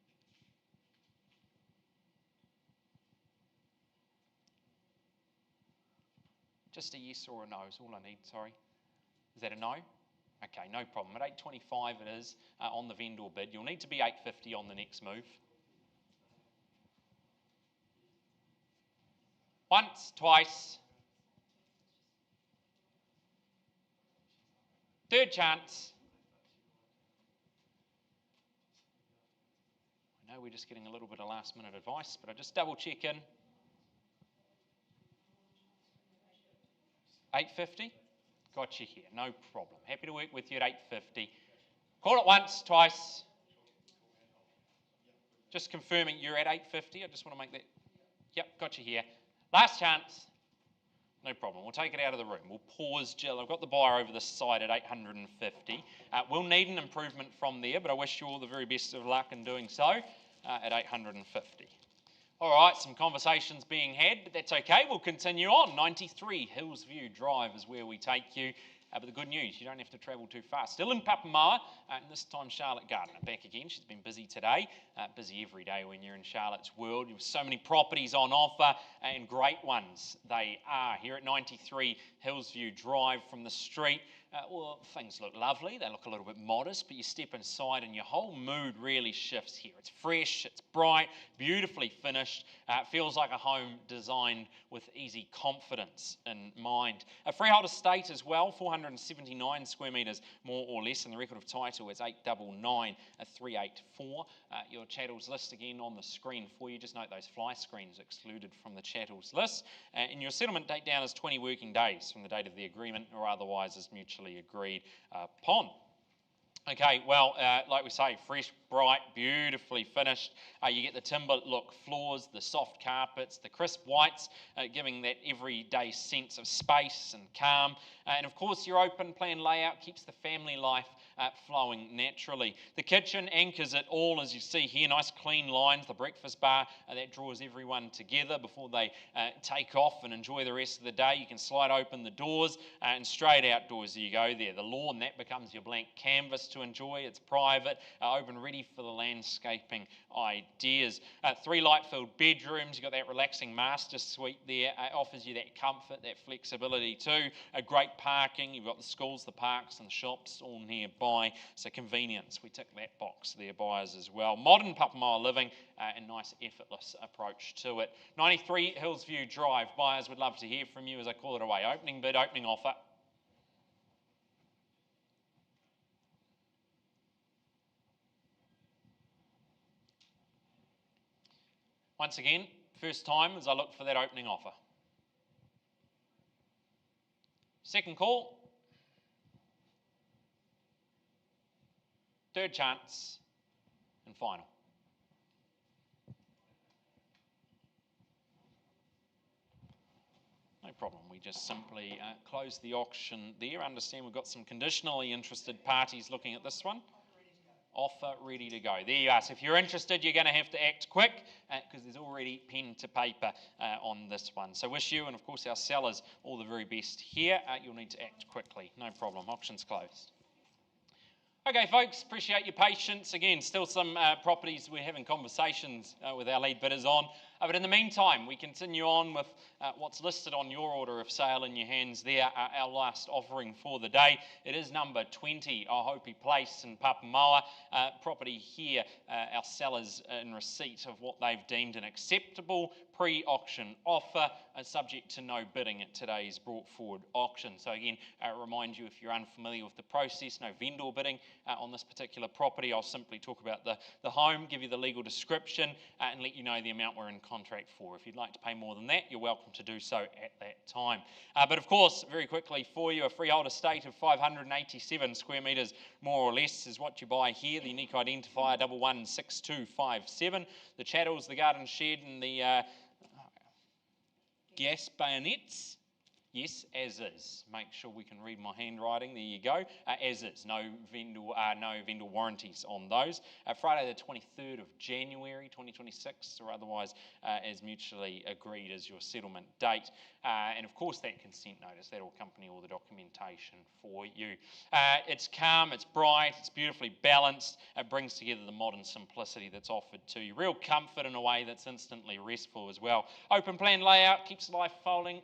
Just a yes or a no is all I need, sorry. Is that a no? Okay, no problem. At 825 it is on the vendor bid. You'll need to be 850 on the next move. Once, twice. Third chance. I know we're just getting a little bit of last minute advice, but I just double check in. 850? Got you here, no problem. Happy to work with you at 850. Call it once, twice. Just confirming you're at 850. I just want to make that. Yep, got you here. Last chance. No problem. We'll take it out of the room. We'll pause, Jill. I've got the buyer over this side at 850. We'll need an improvement from there, but I wish you all the very best of luck in doing so at 850. All right, some conversations being had, but that's okay. We'll continue on. 93 Hillsview Drive is where we take you. But the good news, you don't have to travel too far. Still in Papamoa, and this time Charlotte Gardner back again. She's been busy today, busy every day when you're in Charlotte's world. You have so many properties on offer, and great ones they are. Here at 93 Hillsview Drive from the street, well, things look lovely. They look a little bit modest, but you step inside and your whole mood really shifts here. It's fresh, it's bright, beautifully finished. It feels like a home designed with easy confidence in mind. A freehold estate as well, 479 square metres more or less, and the record of title is 899-384. Your chattels list again on the screen for you. Just note those fly screens excluded from the chattels list. And your settlement date down is 20 working days from the date of the agreement, or otherwise as mutually agreed upon. Okay, well, like we say, fresh, bright, beautifully finished. You get the timber look floors, the soft carpets, the crisp whites, giving that everyday sense of space and calm. And of course, your open plan layout keeps the family life flowing naturally. The kitchen anchors it all, as you see here, nice clean lines, the breakfast bar that draws everyone together before they take off and enjoy the rest of the day. You can slide open the doors and straight outdoors you go there. The lawn, that becomes your blank canvas to enjoy. It's private, open, ready for the landscaping ideas. 3 light-filled bedrooms. You've got that relaxing master suite there. Offers you that comfort, that flexibility too. Great parking. You've got the schools, the parks and the shops all nearby. So convenience, we tick that box there, buyers, as well. Modern Papamoa living and nice effortless approach to it. 93 Hillsview Drive. Buyers, would love to hear from you as I call it away. Opening bid, opening offer. Once again, first time as I look for that opening offer. Second call. Third chance. And final. No problem, we just simply close the auction there. Understand we've got some conditionally interested parties looking at this one. Offer ready to go. There you are. So if you're interested, you're going to have to act quick because there's already pen to paper on this one. So wish you and of course our sellers all the very best here. You'll need to act quickly. No problem. Auction's closed. Okay, folks, appreciate your patience. Again, still some properties we're having conversations with our lead bidders on. But in the meantime, we continue on with what's listed on your order of sale in your hands there, our last offering for the day. It is number 20, Ohope Place in Papamoa. Property here, our sellers in receipt of what they've deemed an acceptable pre-auction offer, subject to no bidding at today's brought forward auction. So again, remind you if you're unfamiliar with the process, no vendor bidding on this particular property. I'll simply talk about the home, give you the legal description and let you know the amount we're in contract for. If you'd like to pay more than that, you're welcome to do so at that time. But of course, very quickly for you, a freehold estate of 587 square metres more or less is what you buy here. The unique identifier 116257. The chattels, the garden shed and the gas bayonets. Yes, as is. Make sure we can read my handwriting. There you go. As is. No vendor warranties on those. Friday the 23rd of January 2026, or otherwise as mutually agreed as your settlement date. And of course that consent notice, that will accompany all the documentation for you. It's calm, it's bright, it's beautifully balanced. It brings together the modern simplicity that's offered to you. Real comfort in a way that's instantly restful as well. Open plan layout, keeps life flowing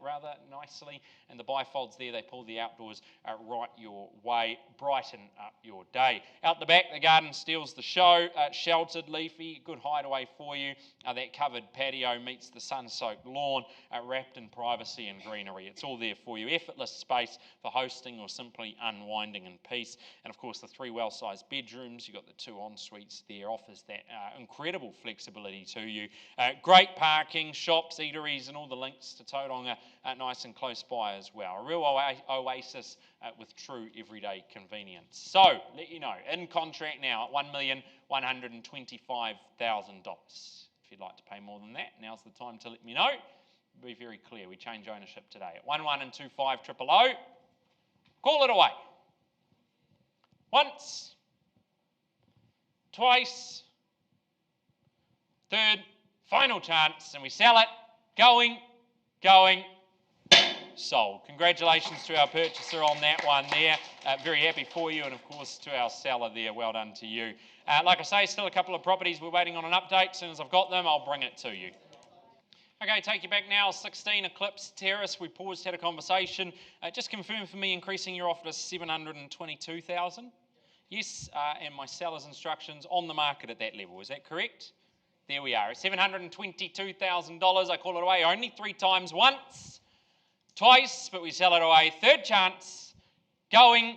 rather nicely, and the bifolds there, they pull the outdoors right your way, brighten up your day. Out the back, the garden steals the show, sheltered, leafy, good hideaway for you. That covered patio meets the sun-soaked lawn, wrapped in privacy and greenery. It's all there for you. Effortless space for hosting or simply unwinding in peace. And of course the 3 well-sized bedrooms, you've got the 2 en-suites there, offers that incredible flexibility to you. Great parking, shops, eateries, and all the links to Tauranga nice and close by as well. A real oasis with true everyday convenience. So, let you know, in contract now at $1,125,000. If you'd like to pay more than that, now's the time to let me know. Be very clear, we change ownership today at 1125000. Call it away. Once, twice, third, final chance, and we sell it. Going, sold. Congratulations to our purchaser on that one there. Very happy for you, and of course to our seller there, well done to you. Like I say, still a couple of properties we're waiting on an update. As soon as I've got them, I'll bring it to you. Okay, take you back now, 16 Eclipse Terrace. We paused, had a conversation. Just confirm for me increasing your offer to $722,000. Yes, and my seller's instructions on the market at that level. Is that correct? There we are, at $722,000. I call it away only 3 times, once, twice, but we sell it away. Third chance, going,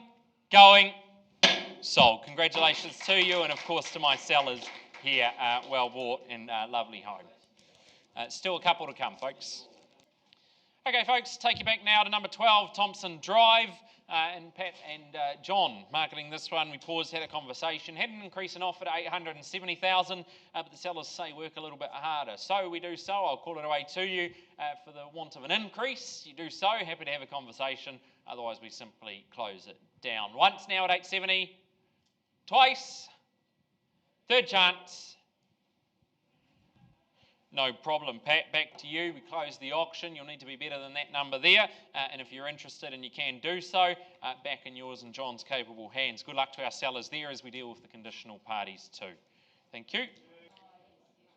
sold. Congratulations to you, and of course to my sellers here. Well bought and lovely home. Still a couple to come, folks. Okay, folks, take you back now to number 12, Thompson Drive. And Pat and John marketing this one. We paused, had a conversation, had an increase in offer to $870,000, but the sellers say work a little bit harder. So we do so. I'll call it away to you for the want of an increase. You do so. Happy to have a conversation. Otherwise, we simply close it down. Once now at $870,000, twice, third chance. No problem, Pat. Back to you. We close the auction. You'll need to be better than that number there. And if you're interested and you can do so, back in yours and John's capable hands. Good luck to our sellers there as we deal with the conditional parties too. Thank you.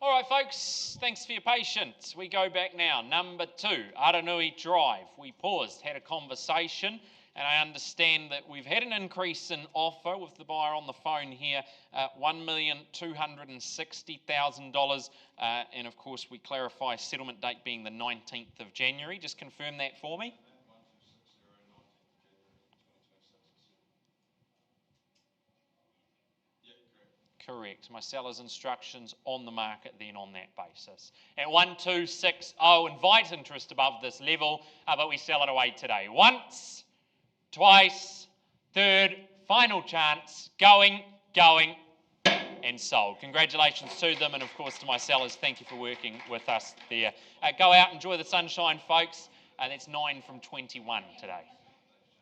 All right, folks. Thanks for your patience. We go back now. Number 2, Aranui Drive. We paused, had a conversation. And I understand that we've had an increase in offer with the buyer on the phone here, $1,260,000. And of course, we clarify settlement date being the 19th of January. Just confirm that for me. Correct. My seller's instructions on the market then on that basis. At 1260, invite interest above this level, but we sell it away today. Once, twice, third, final chance, going, and sold. Congratulations to them, and of course to my sellers, thank you for working with us there. Go out, enjoy the sunshine, folks. That's 9 from 21 today.